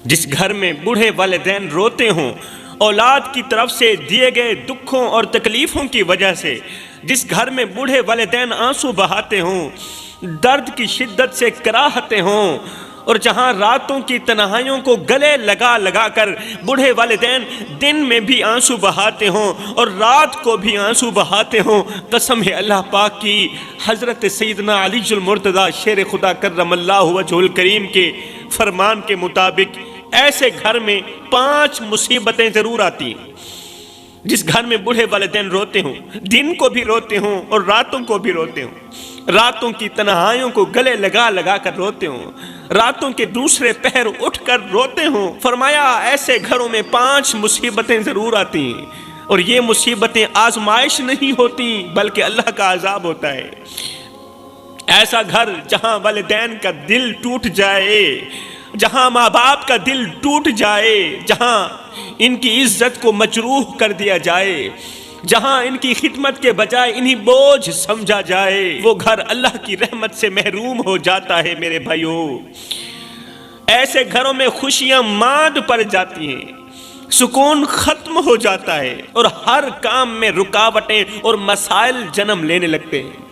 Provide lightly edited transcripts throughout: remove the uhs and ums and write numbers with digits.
جس گھر میں بوڑھے والدین روتے ہوں اولاد کی طرف سے دیے گئے دکھوں اور تکلیفوں کی وجہ سے، جس گھر میں بوڑھے والدین آنسو بہاتے ہوں، درد کی شدت سے کراہتے ہوں، اور جہاں راتوں کی تنہائیوں کو گلے لگا لگا کر بوڑھے والدین دن میں بھی آنسو بہاتے ہوں اور رات کو بھی آنسو بہاتے ہوں، قسم ہے اللہ پاک کی، حضرت سیدنا علی المرتضیٰ شیر خدا کرم اللہ وجہہ الکریم کے فرمان کے مطابق ایسے گھر میں 5 مصیبتیں ضرور آتی ہیں۔ جس گھر میں بوڑھے والدین روتے ہوں، دن کو بھی روتے ہوں اور راتوں کو بھی روتے ہوں، راتوں کی تنہائیوں کو گلے لگا لگا کر روتے ہوں، راتوں کے دوسرے پہر اٹھ کر روتے ہوں، فرمایا ایسے گھروں میں 5 مصیبتیں ضرور آتی ہیں، اور یہ مصیبتیں آزمائش نہیں ہوتی بلکہ اللہ کا عذاب ہوتا ہے۔ ایسا گھر جہاں والدین کا دل ٹوٹ جائے، جہاں ماں باپ کا دل ٹوٹ جائے، جہاں ان کی عزت کو مجروح کر دیا جائے، جہاں ان کی خدمت کے بجائے انہیں بوجھ سمجھا جائے، وہ گھر اللہ کی رحمت سے محروم ہو جاتا ہے میرے بھائیوں۔ ایسے گھروں میں خوشیاں ماند پڑ جاتی ہیں، سکون ختم ہو جاتا ہے، اور ہر کام میں رکاوٹیں اور مسائل جنم لینے لگتے ہیں۔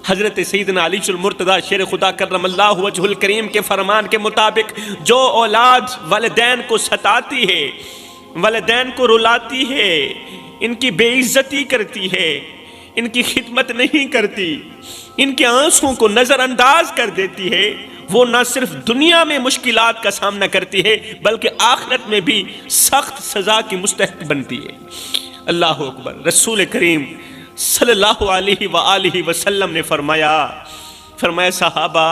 حضرت سیدنا علی المرتضیٰ شیر خدا کرم اللہ وجہہ الکریم کے فرمان کے مطابق جو اولاد والدین کو ستاتی ہے، والدین کو رلاتی ہے، ان کی بے عزتی کرتی ہے، ان کی خدمت نہیں کرتی، ان کے آنسوں کو نظر انداز کر دیتی ہے، وہ نہ صرف دنیا میں مشکلات کا سامنا کرتی ہے بلکہ آخرت میں بھی سخت سزا کی مستحق بنتی ہے۔ اللہ اکبر۔ رسول کریم صلی اللہ علیہ وآلہ وسلم نے فرمایا صحابہ،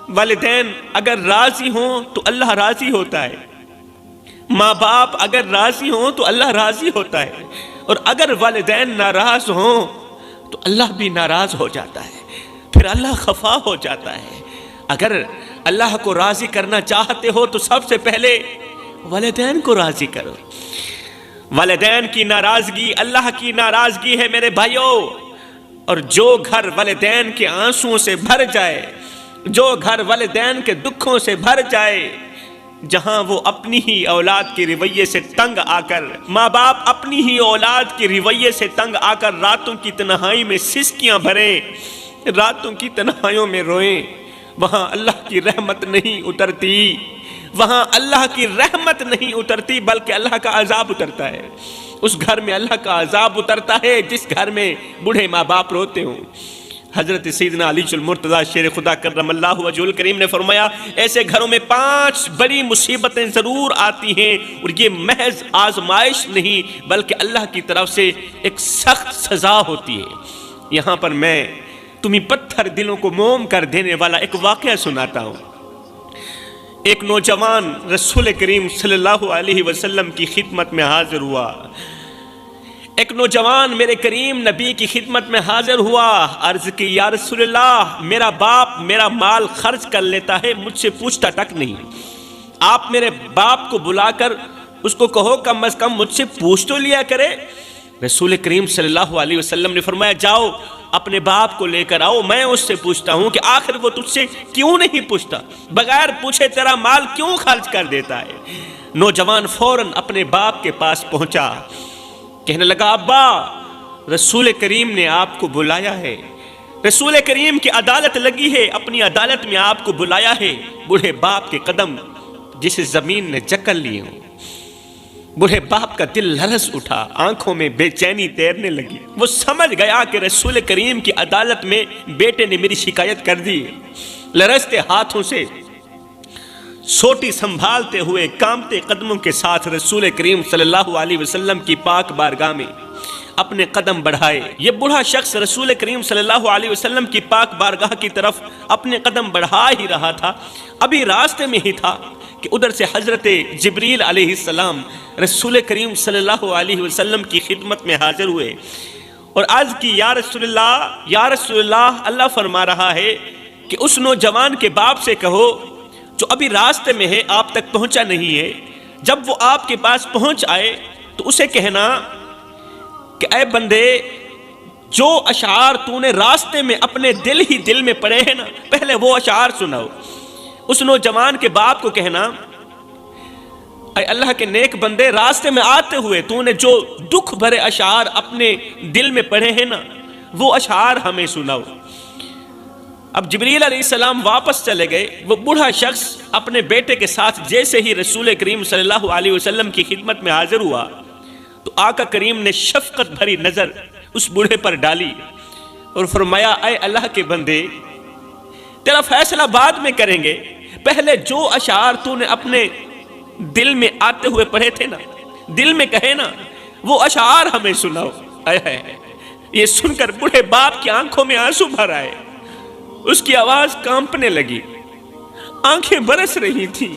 والدین اگر راضی ہوں تو اللہ راضی ہوتا ہے، ماں باپ اگر راضی ہوں تو اللہ راضی ہوتا ہے، اور اگر والدین ناراض ہوں تو اللہ بھی ناراض ہو جاتا ہے، پھر اللہ خفا ہو جاتا ہے۔ اگر اللہ کو راضی کرنا چاہتے ہو تو سب سے پہلے والدین کو راضی کرو۔ والدین کی ناراضگی اللہ کی ناراضگی ہے میرے بھائیوں، اور جو گھر والدین کے آنسوں سے بھر جائے، جو گھر والدین کے دکھوں سے بھر جائے، جہاں وہ اپنی ہی اولاد کے رویے سے تنگ آ کر، ماں باپ اپنی ہی اولاد کے رویے سے تنگ آ کر راتوں کی تنہائی میں سسکیاں بھریں، راتوں کی تنہائیوں میں روئیں، وہاں اللہ کی رحمت نہیں اترتی، وہاں اللہ کی رحمت نہیں اترتی بلکہ اللہ کا عذاب اترتا ہے۔ اس گھر میں اللہ کا عذاب اترتا ہے جس گھر میں بوڑھے ماں باپ روتے ہوں۔ حضرت سیدنا علی المرتضیٰ شیر خدا کرم اللہ وجہہ الکریم نے فرمایا ایسے گھروں میں 5 بڑی مصیبتیں ضرور آتی ہیں، اور یہ محض آزمائش نہیں بلکہ اللہ کی طرف سے ایک سخت سزا ہوتی ہے۔ یہاں پر میں تمہیں پتھر دلوں کو موم کر دینے والا ایک واقعہ سناتا ہوں۔ ایک نوجوان رسول کریم صلی اللہ علیہ وسلم کی خدمت میں حاضر ہوا۔ ایک نوجوان میرے کریم نبی کی خدمت میں حاضر ہوا، عرض کی یا رسول اللہ، میرا باپ میرا مال خرچ کر لیتا ہے، مجھ سے پوچھتا تک نہیں، آپ میرے باپ کو بلا کر اس کو کہو کم از کم مجھ سے پوچھ تو لیا کرے۔ رسول کریم صلی اللہ علیہ وسلم نے فرمایا جاؤ اپنے باپ کو لے کر آؤ، میں اس سے پوچھتا ہوں کہ آخر وہ تجھ سے کیوں نہیں پوچھتا، بغیر پوچھے تیرا مال کیوں خرچ کر دیتا ہے۔ نوجوان فوراً اپنے باپ کے پاس پہنچا، کہنے لگا ابا، رسول کریم نے آپ کو بلایا ہے، رسول کریم کی عدالت لگی ہے، اپنی عدالت میں آپ کو بلایا ہے۔ بوڑھے باپ کے قدم جسے زمین نے جکڑ لیے ہوں، بوڑھے باپ کا دل لرز اٹھا، آنکھوں میں بے چینی تیرنے لگی۔ وہ سمجھ گیا کہ رسول کریم کی عدالت میں بیٹے نے میری شکایت کر دی۔ لرزتے ہاتھوں سے سوٹی سنبھالتے ہوئے کامتے قدموں کے ساتھ رسول کریم صلی اللہ علیہ وسلم کی پاک بارگاہ میں اپنے قدم بڑھائے۔ یہ بوڑھا شخص رسول کریم صلی اللہ علیہ وسلم کی پاک بارگاہ کی طرف اپنے قدم بڑھا ہی رہا تھا، ابھی راستے میں ہی تھا کہ ادھر سے حضرت جبریل علیہ السلام رسول کریم صلی اللہ علیہ وسلم کی خدمت میں حاضر ہوئے اور عرض کی یا رسول اللہ، اللہ فرما رہا ہے کہ اس نوجوان کے باپ سے کہو جو ابھی راستے میں ہے، آپ تک پہنچا نہیں ہے، جب وہ آپ کے پاس پہنچ آئے تو اسے کہنا کہ اے بندے، جو اشعار تو نے راستے میں اپنے دل ہی دل میں پڑے ہیں نا، پہلے وہ اشعار سناؤ۔ اس نوجوان کے باپ کو کہنا اے اللہ کے نیک بندے، راستے میں آتے ہوئے تو نے جو دکھ بھرے اشعار اپنے دل میں پڑھے ہیں نا، وہ اشعار ہمیں سناؤ۔ اب جبریل علیہ السلام واپس چلے گئے۔ وہ بوڑھا شخص اپنے بیٹے کے ساتھ جیسے ہی رسول کریم صلی اللہ علیہ وسلم کی خدمت میں حاضر ہوا تو آقا کریم نے شفقت بھری نظر اس بوڑھے پر ڈالی اور فرمایا، اے اللہ کے بندے، تیرا فیصلہ بعد میں کریں گے، پہلے جو اشعار تو نے اپنے دل میں آتے ہوئے پڑھے تھے نا، دل میں کہے نا، وہ اشعار ہمیں سناؤ۔ یہ سن کر بوڑھے باپ کی آنکھوں میں آنسو بھر آئے، اس کی آواز کانپنے لگی، آنکھیں برس رہی تھیں،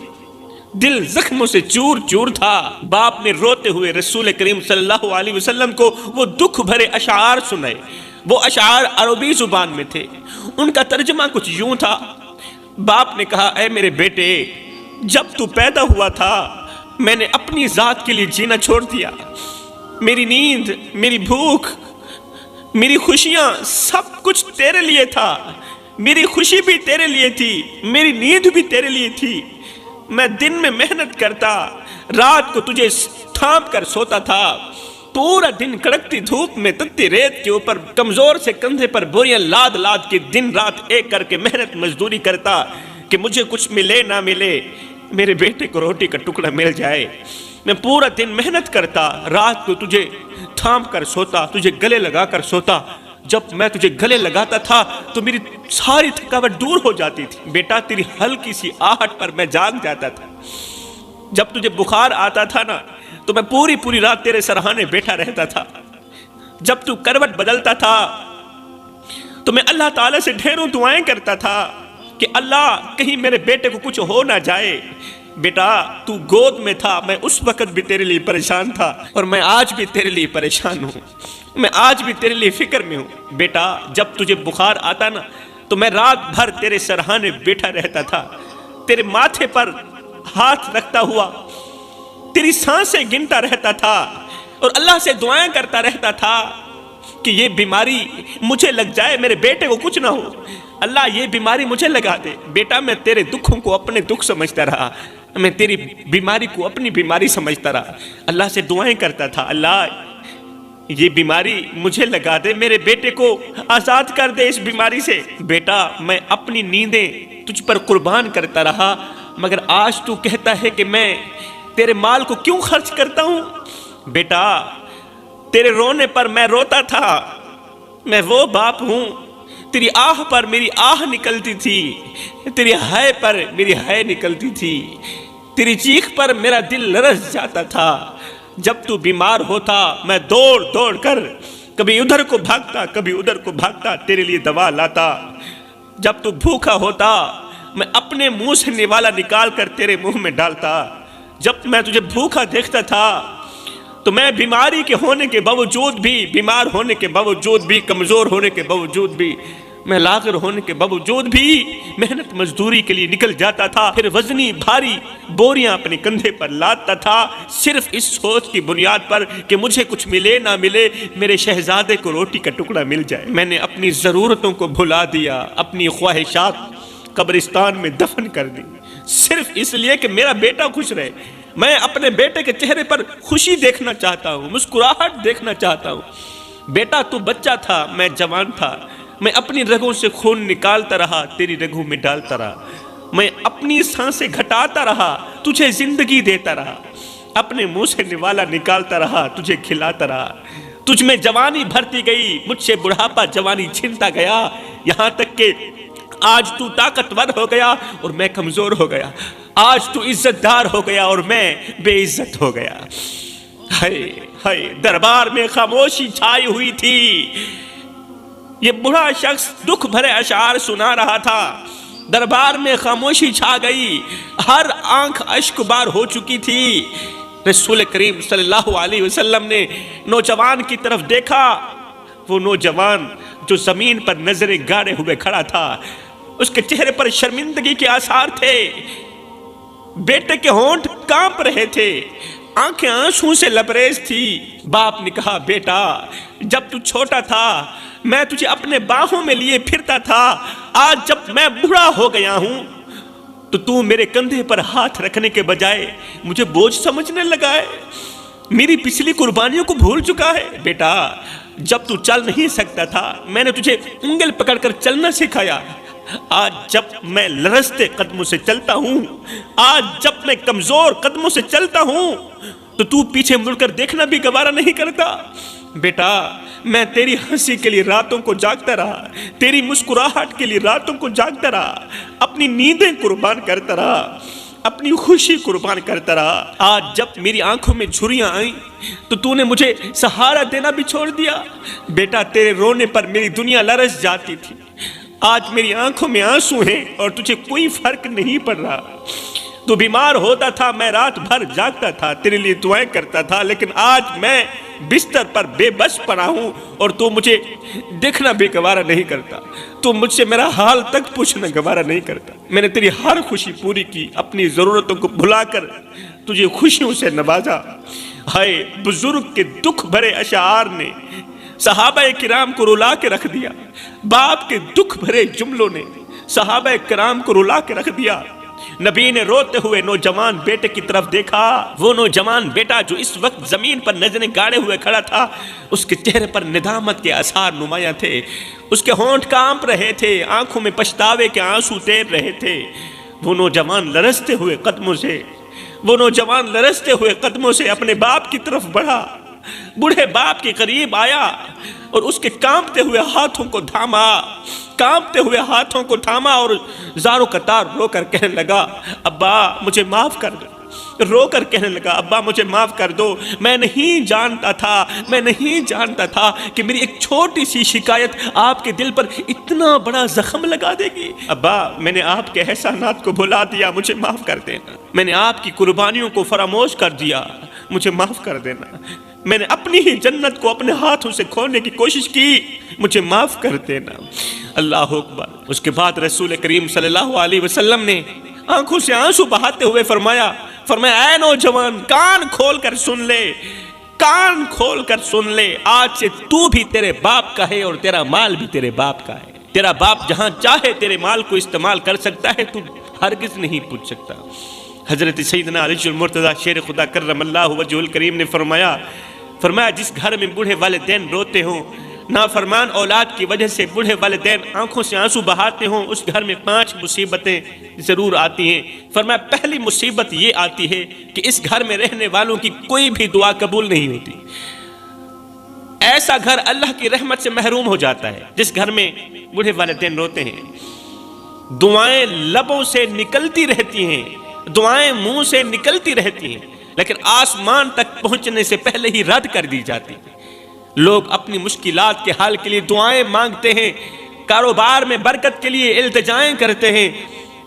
دل زخموں سے چور چور تھا۔ باپ نے روتے ہوئے رسول کریم صلی اللہ علیہ وسلم کو وہ دکھ بھرے اشعار سنائے۔ وہ اشعار عربی زبان میں تھے، ان کا ترجمہ کچھ یوں تھا۔ باپ نے کہا، اے میرے بیٹے، جب تو پیدا ہوا تھا میں نے اپنی ذات کے لیے جینا چھوڑ دیا۔ میری نیند، میری بھوک، میری خوشیاں، سب کچھ تیرے لیے تھا۔ میری خوشی بھی تیرے لیے تھی، میری نیند بھی تیرے لیے تھی۔ میں دن میں محنت کرتا، رات کو تجھے تھام کر سوتا تھا، پورا دن کڑکتی دھوپ میں تتی ریت کے اوپر کمزور سے کندھے پر بوریاں لاد لاد کے دن رات ایک کر کے محنت مزدوری کرتا کہ مجھے کچھ ملے نہ ملے، میرے بیٹے کو روٹی کا ٹکڑا مل جائے۔ میں پورا دن محنت کرتا، رات کو تجھے تھام کر سوتا، تجھے گلے لگا کر سوتا۔ جب میں تجھے گلے لگاتا تھا تو میری ساری تھکاوٹ دور ہو جاتی تھی۔ بیٹا، تیری ہلکی سی آہٹ پر میں جاگ جاتا تھا۔ جب تجھے بخار آتا تھا نا تو میں پوری رات تیرے سرہانے بیٹھا رہتا تھا۔ جب تو کروٹ بدلتا تھا تو میں اللہ تعالیٰ سے ڈھیروں دعائیں کرتا تھا کہ اللہ کہیں میرے بیٹے کو کچھ ہو نہ جائے۔ بیٹا، تو گود میں تھا، میں اس وقت بھی تیرے لیے پریشان تھا اور میں آج بھی تیرے لیے پریشان ہوں، میں آج بھی تیرے لیے فکر میں ہوں۔ بیٹا، جب تجھے بخار آتا نا تو میں رات بھر تیرے سرہانے بیٹھا رہتا تھا، تیرے ماتھے پر ہاتھ رکھتا ہوا تیری سانسیں گنتا رہتا تھا اور اللہ سے دعائیں کرتا رہتا تھا کہ یہ بیماری مجھے لگ جائے، میرے بیٹے کو کچھ نہ ہو، اللہ یہ بیماری مجھے لگا دے۔ بیٹا، میں تیرے دکھوں کو اپنے دکھ سمجھتا رہا، میں تیری بیماری کو اپنی بیماری سمجھتا رہا، اللہ سے دعائیں کرتا تھا، اللہ یہ بیماری مجھے لگا دے، میرے بیٹے کو آزاد کر دے اس بیماری سے۔ بیٹا، میں اپنی نیندیں تجھ پر قربان کرتا رہا، مگر آج تو کہتا ہے کہ میں تیرے مال کو کیوں خرچ کرتا ہوں؟ بیٹا، تیرے رونے پر میں روتا تھا، میں وہ باپ ہوں، تیری آہ پر میری آہ نکلتی تھی، تیری ہائے پر میری ہائے نکلتی تھی، تیری چیخ پر میرا دل لرز جاتا تھا۔ جب تو بیمار ہوتا میں دوڑ دوڑ کر کبھی ادھر کو بھاگتا کبھی ادھر کو بھاگتا، تیرے لیے دوا لاتا۔ جب تو بھوکا ہوتا میں اپنے منہ سے نوالا نکال کر تیرے منہ میں ڈالتا۔ جب میں تجھے بھوکا دیکھتا تھا تو میں بیماری کے ہونے کے باوجود بھی، بیمار ہونے کے باوجود بھی، کمزور ہونے کے باوجود بھی، میں لاغر ہونے کے باوجود بھی محنت مزدوری کے لیے نکل جاتا تھا، پھر وزنی بھاری بوریاں اپنے کندھے پر لاتا تھا، صرف اس سوچ کی بنیاد پر کہ مجھے کچھ ملے نہ ملے، میرے شہزادے کو روٹی کا ٹکڑا مل جائے۔ میں نے اپنی ضرورتوں کو بھلا دیا، اپنی خواہشات قبرستان میں دفن کر دی، صرف اس لیے کہ میرا بیٹا خوش رہے۔ میں اپنے بیٹے کے چہرے پر خوشی دیکھنا چاہتا ہوں، مسکراہٹ دیکھنا چاہتا ہوں۔ بیٹا، تو بچہ تھا، میں جوان تھا، میں اپنی رگوں سے خون نکالتا رہا، تیری رگوں میں ڈالتا رہا، میں اپنی سانسیں گھٹاتا رہا، تجھے زندگی دیتا رہا، اپنے منہ سے نوالا نکالتا رہا، تجھے کھلاتا رہا۔ تجھ میں جوانی بھرتی گئی، مجھ سے بڑھاپا جوانی چھنتا گیا، یہاں تک کہ آج تو طاقتور ہو گیا اور میں کمزور ہو گیا، آج تو عزت دار ہو گیا اور میں بے عزت ہو گیا۔ ہائے ہائے، دربار میں خاموشی چھائی ہوئی تھی۔ یہ بڑھا شخص دکھ بھرے اشعار سنا رہا تھا، دربار میں خاموشی چھا گئی، ہر آنکھ اشک بار ہو چکی تھی۔ رسول کریم صلی اللہ علیہ وسلم نے نوجوان کی طرف دیکھا، وہ نوجوان جو زمین پر نظریں گاڑے ہوئے کھڑا تھا، اس کے چہرے پر شرمندگی کے آثار تھے، بیٹے کے ہونٹ کانپ رہے تھے، آنکھیں آنسوں سے لبریز تھی۔ باپ نے کہا، بیٹا، جب تو چھوٹا تھا میں تجھے اپنے باہوں میں لیے پھرتا تھا، آج جب میں بوڑھا ہو گیا ہوں تو میرے کندھے پر ہاتھ رکھنے کے بجائے مجھے بوجھ سمجھنے لگا ہے، میری پچھلی قربانیوں کو بھول چکا ہے۔ بیٹا، جب تو چل نہیں سکتا تھا میں نے تجھے انگل پکڑ کر چلنا سکھایا، آج جب میں لرزتے قدموں سے چلتا ہوں، آج جب میں کمزور قدموں سے چلتا ہوں تو پیچھے مڑ کر دیکھنا بھی گوارا نہیں کرتا۔ بیٹا، میں تیری ہنسی کے لیے راتوں کو جاگتا رہا، تیری مسکراہٹ کے لیے راتوں کو جاگتا رہا، اپنی نیندیں قربان کرتا رہا، اپنی خوشی قربان کرتا رہا۔ آج جب میری آنکھوں میں جھریاں آئیں تو نے مجھے سہارا دینا بھی چھوڑ دیا۔ بیٹا، تیرے رونے پر میری دنیا لرز جاتی تھی، آج میری آنکھوں میں آنسو ہیں اور تجھے کوئی فرق نہیں پڑ رہا۔ تو بیمار ہوتا تھا، میں رات بھر جاگتا تھا، تیرے لیے دعائیں کرتا تھا، لیکن آج میں بستر پر بے بس پڑا ہوں اور تو مجھے دیکھنا بھی گوارا نہیں کرتا، تو مجھ سے میرا حال تک پوچھنا گوارا نہیں کرتا۔ میں نے تیری ہر خوشی پوری کی، اپنی ضرورتوں کو بھلا کر تجھے خوشیوں سے نوازا۔ ہائے، بزرگ کے دکھ بھرے اشعار نے صحابہ کرام کو رلا کے رکھ دیا، باپ کے دکھ بھرے جملوں نے صحابہ کرام کو رلا کے رکھ دیا۔ نبی نے روتے ہوئے نوجوان بیٹے کی طرف دیکھا، وہ نوجوان بیٹا جو اس وقت زمین پر نظریں گاڑے ہوئے کھڑا تھا، اس کے چہرے پر ندامت کے آثار نمایاں تھے، اس کے ہونٹ کانپ رہے تھے، آنکھوں میں پچھتاوے کے آنسو تیر رہے تھے۔ وہ نوجوان لرزتے ہوئے قدموں سے اپنے باپ کی طرف بڑھا، بوڑھے باپ کے قریب آیا اور اس کے کانپتے ہوئے ہاتھوں کو تھاما اور زاروں قطار رو کر کہنے لگا، ابا مجھے معاف کر دو۔ رو کر کہنے لگا، ابا مجھے معاف کر دو، میں نہیں جانتا تھا کہ میری ایک چھوٹی سی شکایت آپ کے دل پر اتنا بڑا زخم لگا دے گی۔ ابا، میں نے آپ کے احسانات کو بھلا دیا، مجھے معاف کر دینا۔ میں نے آپ کی قربانیوں کو فراموش کر دیا، مجھے معاف کر دینا۔ میں نے اپنی ہی جنت کو اپنے ہاتھوں سے کھونے کی کوشش کی، مجھے معاف کر دینا۔ اللہ اکبر۔ اس کے بعد رسول کریم صلی اللہ علیہ وسلم نے آنکھوں سے آنسو بہاتے ہوئے فرمایا، اے نوجوان، کان کھول کر سن لے، آج سے تو بھی تیرے باپ کا ہے اور تیرا مال بھی تیرے باپ کا ہے۔ تیرا باپ جہاں چاہے تیرے مال کو استعمال کر سکتا ہے، تو ہرگز نہیں پوچھ سکتا۔ حضرت سیدنا علی المرتضیٰ شیر خدا کرم اللہ وجہہ الکریم نے فرمایا جس گھر میں بوڑھے والدین روتے ہوں، نافرمان اولاد کی وجہ سے بوڑھے والدین آنکھوں سے آنسو بہاتے ہوں، اس گھر میں 5 مصیبتیں ضرور آتی ہیں۔ فرمایا پہلی مصیبت یہ آتی ہے کہ اس گھر میں رہنے والوں کی کوئی بھی دعا قبول نہیں ہوتی۔ ایسا گھر اللہ کی رحمت سے محروم ہو جاتا ہے جس گھر میں بوڑھے والدین روتے ہیں۔ دعائیں لبوں سے نکلتی رہتی ہیں، دعائیں منہ سے نکلتی رہتی ہیں، لیکن آسمان تک پہنچنے سے پہلے ہی رد کر دی جاتی ہیں۔ لوگ اپنی مشکلات کے حل کے لیے دعائیں مانگتے ہیں، کاروبار میں برکت کے لیے التجائیں کرتے ہیں،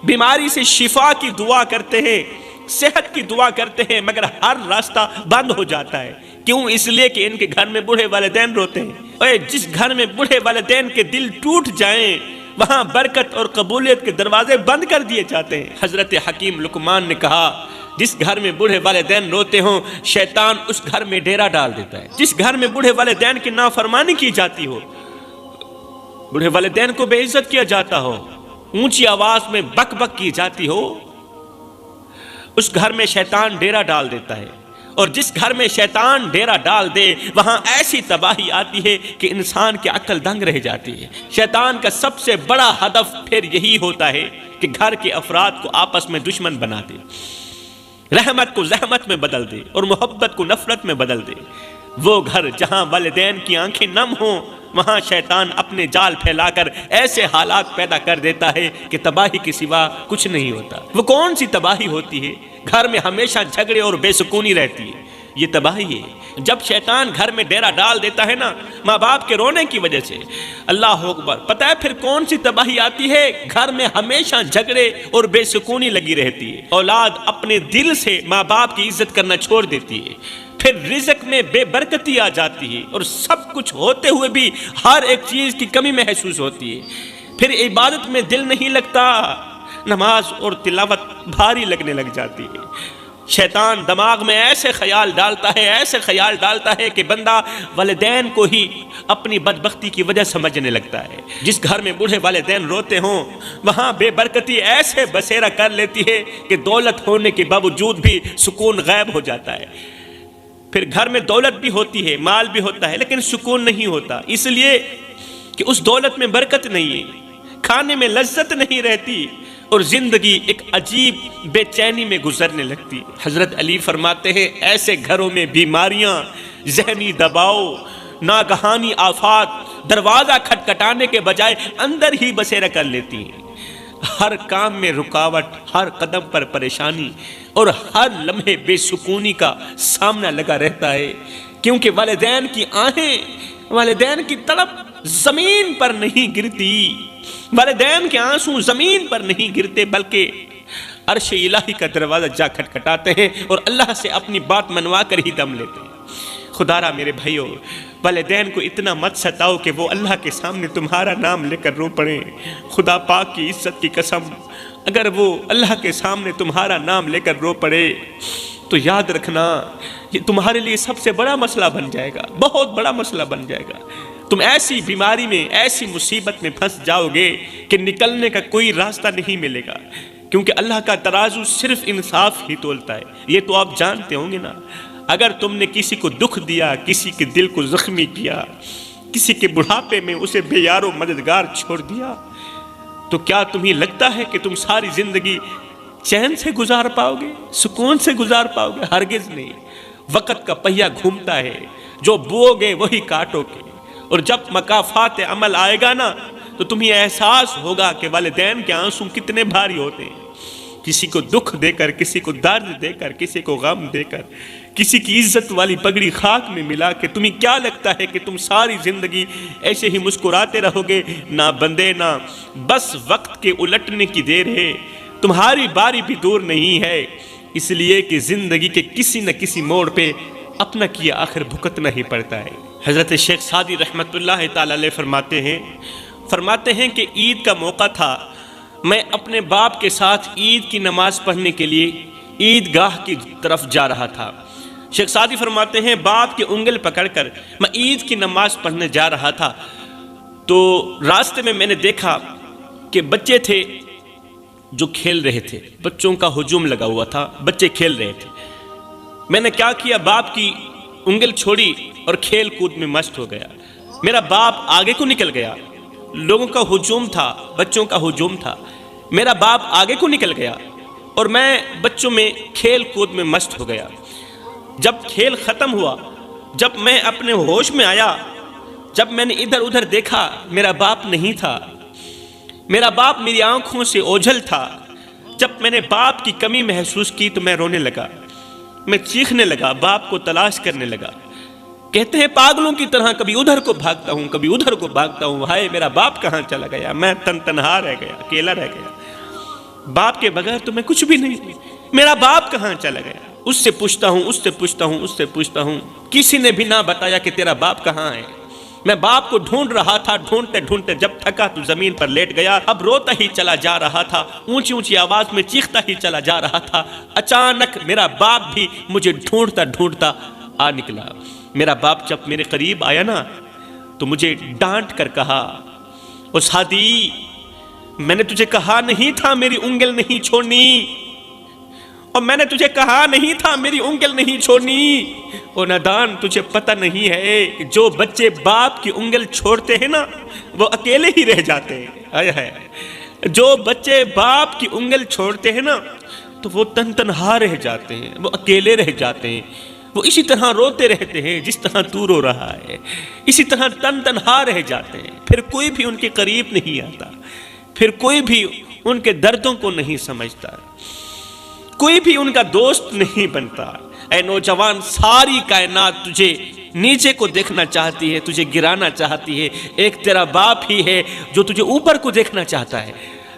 بیماری سے شفا کی دعا کرتے ہیں، صحت کی دعا کرتے ہیں، مگر ہر راستہ بند ہو جاتا ہے۔ کیوں؟ اس لیے کہ ان کے گھر میں بوڑھے والدین روتے ہیں۔ اور جس گھر میں بوڑھے والدین کے دل ٹوٹ جائیں، وہاں برکت اور قبولیت کے دروازے بند کر دیے جاتے ہیں۔ حضرت حکیم لقمان نے کہا، جس گھر میں بوڑھے والدین روتے ہوں، شیطان اس گھر میں ڈیرا ڈال دیتا ہے۔ جس گھر میں بوڑھے والدین کی نافرمانی کی جاتی ہو، بوڑھے والدین کو بے عزت کیا جاتا ہو، اونچی آواز میں بک بک کی جاتی ہو، اس گھر میں شیطان ڈیرا ڈال دیتا ہے۔ اور جس گھر میں شیطان ڈیرا ڈال دے، وہاں ایسی تباہی آتی ہے کہ انسان کی عقل دنگ رہ جاتی ہے۔ شیطان کا سب سے بڑا ہدف پھر یہی ہوتا ہے کہ گھر کے افراد کو آپس میں دشمن بنا دے، رحمت کو زحمت میں بدل دے اور محبت کو نفرت میں بدل دے۔ وہ گھر جہاں والدین کی آنکھیں نم ہوں، وہاں شیطان اپنے جال پھیلا کر ایسے حالات پیدا کر دیتا ہے کہ تباہی کے سوا کچھ نہیں ہوتا۔ وہ کون سی تباہی ہوتی ہے؟ گھر میں ہمیشہ جھگڑے اور بے سکونی رہتی ہے، یہ تباہی ہے۔ جب شیطان گھر میں ڈیرا ڈال دیتا ہے نا، ماں باپ کے رونے کی وجہ سے، اللہ اکبر، پتہ ہے پھر کون سی تباہی آتی ہے؟ گھر میں ہمیشہ جھگڑے اور بے سکونی لگی رہتی ہے۔ اولاد اپنے دل سے ماں باپ کی عزت کرنا چھوڑ دیتی ہے، پھر رزق میں بے برکتی آ جاتی ہے، اور سب کچھ ہوتے ہوئے بھی ہر ایک چیز کی کمی محسوس ہوتی ہے۔ پھر عبادت میں دل نہیں لگتا، نماز اور تلاوت بھاری لگنے لگ جاتی ہے۔ شیطان دماغ میں ایسے خیال ڈالتا ہے کہ بندہ والدین کو ہی اپنی بدبختی کی وجہ سمجھنے لگتا ہے۔ جس گھر میں بوڑھے والدین روتے ہوں وہاں بے برکتی ایسے بسیرا کر لیتی ہے کہ دولت ہونے کے باوجود بھی سکون غائب ہو جاتا ہے۔ پھر گھر میں دولت بھی ہوتی ہے، مال بھی ہوتا ہے، لیکن سکون نہیں ہوتا، اس لیے کہ اس دولت میں برکت نہیں ہے، کھانے میں لذت نہیں رہتی، اور زندگی ایک عجیب بے چینی میں گزرنے لگتی۔ حضرت علی فرماتے ہیں ایسے گھروں میں بیماریاں، ذہنی دباؤ، ناگہانی آفات دروازہ کھٹکھٹانے کے بجائے اندر ہی بسیرا کر لیتی ہیں۔ ہر کام میں رکاوٹ، ہر قدم پر پریشانی اور ہر لمحے بے سکونی کا سامنا لگا رہتا ہے، کیونکہ والدین کی آہیں، والدین کی تڑپ زمین پر نہیں گرتی، والدین کے آنسو زمین پر نہیں گرتے بلکہ عرش الہی کا دروازہ جا کھٹکھٹاتے ہیں اور اللہ سے اپنی بات منوا کر ہی دم لیتے ہیں۔ خدا را میرے بھائیو، والدین کو اتنا مت ستاؤ کہ وہ اللہ کے سامنے تمہارا نام لے کر رو پڑیں۔ خدا پاک کی عزت کی قسم، اگر وہ اللہ کے سامنے تمہارا نام لے کر رو پڑے تو یاد رکھنا یہ تمہارے لیے سب سے بڑا مسئلہ بن جائے گا، بہت بڑا مسئلہ بن جائے گا۔ تم ایسی بیماری میں، ایسی مصیبت میں پھنس جاؤ گے کہ نکلنے کا کوئی راستہ نہیں ملے گا، کیونکہ اللہ کا ترازو صرف انصاف ہی تولتا ہے، یہ تو آپ جانتے ہوں گے نا۔ اگر تم نے کسی کو دکھ دیا، کسی کے دل کو زخمی کیا، کسی کے بڑھاپے میں اسے بے یار و مددگار چھوڑ دیا، تو کیا تمہیں لگتا ہے کہ تم ساری زندگی چین سے گزار پاؤ گے، سکون سے گزار پاؤ گے؟ ہرگز نہیں۔ وقت کا پہیہ گھومتا ہے، جو بو گے وہی کاٹو گے، اور جب مکافات عمل آئے گا نا تو تمہیں احساس ہوگا کہ والدین کے آنسو کتنے بھاری ہوتے ہیں۔ کسی کو دکھ دے کر، کسی کو درد دے کر، کسی کو غم دے کر، کسی کی عزت والی پگڑی خاک میں ملا کے تمہیں کیا لگتا ہے کہ تم ساری زندگی ایسے ہی مسکراتے رہو گے؟ نہ بندے، نہ، بس وقت کے الٹنے کی دیر ہے، تمہاری باری بھی دور نہیں ہے، اس لیے کہ زندگی کے کسی نہ کسی موڑ پہ اپنا کیا آخر بھگتنا ہی پڑتا ہے۔ حضرت شیخ سعدی رحمت اللہ تعالی علیہ فرماتے ہیں کہ عید کا موقع تھا، میں اپنے باپ کے ساتھ عید کی نماز پڑھنے کے لیے عیدگاہ کی طرف جا رہا تھا۔ شیخ سعدی فرماتے ہیں باپ کی انگل پکڑ کر میں عید کی نماز پڑھنے جا رہا تھا، تو راستے میں میں نے دیکھا کہ بچے تھے جو کھیل رہے تھے، بچوں کا ہجوم لگا ہوا تھا، بچے کھیل رہے تھے۔ میں نے کیا کیا، باپ کی انگل چھوڑی اور کھیل کود میں مست ہو گیا۔ میرا باپ آگے کو نکل گیا، لوگوں کا ہجوم تھا، بچوں کا ہجوم تھا، میرا باپ آگے کو نکل گیا اور میں بچوں میں کھیل کود میں مست ہو گیا۔ جب کھیل ختم ہوا، جب میں اپنے ہوش میں آیا، جب میں نے ادھر ادھر دیکھا، میرا باپ نہیں تھا، میرا باپ میری آنکھوں سے اوجھل تھا۔ جب میں نے باپ کی کمی محسوس کی تو میں رونے لگا، میں چیخنے لگا، باپ کو تلاش کرنے لگا۔ کہتے ہیں پاگلوں کی طرح کبھی ادھر کو بھاگتا ہوں، کبھی ادھر کو بھاگتا ہوں، ہائے میرا باپ کہاں چلا گیا، میں تنہا رہ گیا، اکیلا رہ گیا، باپ کے بغیر تو میں کچھ بھی نہیں، میرا باپ کہاں چلا گیا۔ اس سے پوچھتا ہوں، اس سے پوچھتا ہوں، اس سے پوچھتا ہوں، کسی نے بھی نہ بتایا کہ تیرا باپ کہاں ہے۔ میں باپ کو ڈھونڈ رہا تھا، ڈھونڈتے ڈھونڈتے جب تھکا تو زمین پر لیٹ گیا، اب روتا ہی چلا جا رہا تھا، اونچی اونچی آواز میں چیختا ہی چلا جا رہا تھا۔ اچانک میرا باپ بھی مجھے ڈھونڈتا ڈھونڈتا آ نکلا۔ میرا باپ جب میرے قریب آیا نا تو مجھے ڈانٹ کر کہا، او سعدی، میں نے تجھے کہا نہیں تھا میری انگل نہیں چھوڑنی، اور میں نے تجھے کہا نہیں تھا میری انگل نہیں چھوڑنی۔ او نادان، تجھے پتہ نہیں ہے کہ جو بچے باپ کی انگل چھوڑتے ہیں نا وہ اکیلے ہی رہ جاتے ہیں۔ جو بچے باپ کی انگل چھوڑتے ہیں نا تو وہ تنہا رہ جاتے ہیں، وہ اکیلے رہ جاتے ہیں، وہ اسی طرح روتے رہتے ہیں جس طرح تو رو رہا ہے، اسی طرح تنہا رہ جاتے ہیں، پھر کوئی بھی ان کے قریب نہیں آتا، پھر کوئی بھی ان کے دردوں کو نہیں سمجھتا، کوئی بھی ان کا دوست نہیں بنتا۔ اے نوجوان، ساری کائنات تجھے نیچے کو دیکھنا چاہتی ہے، تجھے گرانا چاہتی ہے، ایک تیرا باپ ہی ہے جو تجھے اوپر کو دیکھنا چاہتا ہے،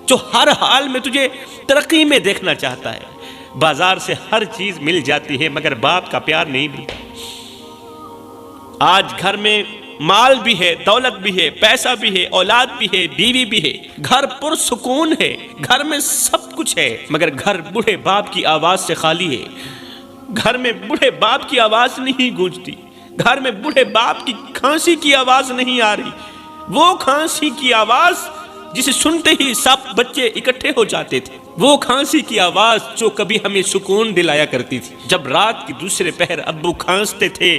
جو ہر حال میں تجھے ترقی میں دیکھنا چاہتا ہے۔ بازار سے ہر چیز مل جاتی ہے مگر باپ کا پیار نہیں ملتا۔ آج گھر میں مال بھی ہے، دولت بھی ہے، پیسہ بھی ہے، اولاد بھی ہے، بیوی بھی ہے، گھر پرسکون ہے، گھر میں سب کچھ ہے، مگر گھر بوڑھے باپ کی آواز سے خالی ہے۔ گھر میں بوڑھے باپ کی آواز نہیں گونجتی، گھر میں بوڑھے باپ کی کھانسی کی آواز نہیں آ رہی، وہ کھانسی کی آواز جسے سنتے ہی سب بچے اکٹھے ہو جاتے تھے، وہ کھانسی کی آواز جو کبھی ہمیں سکون دلایا کرتی تھی۔ جب رات کی دوسرے پہر ابو کھانستے تھے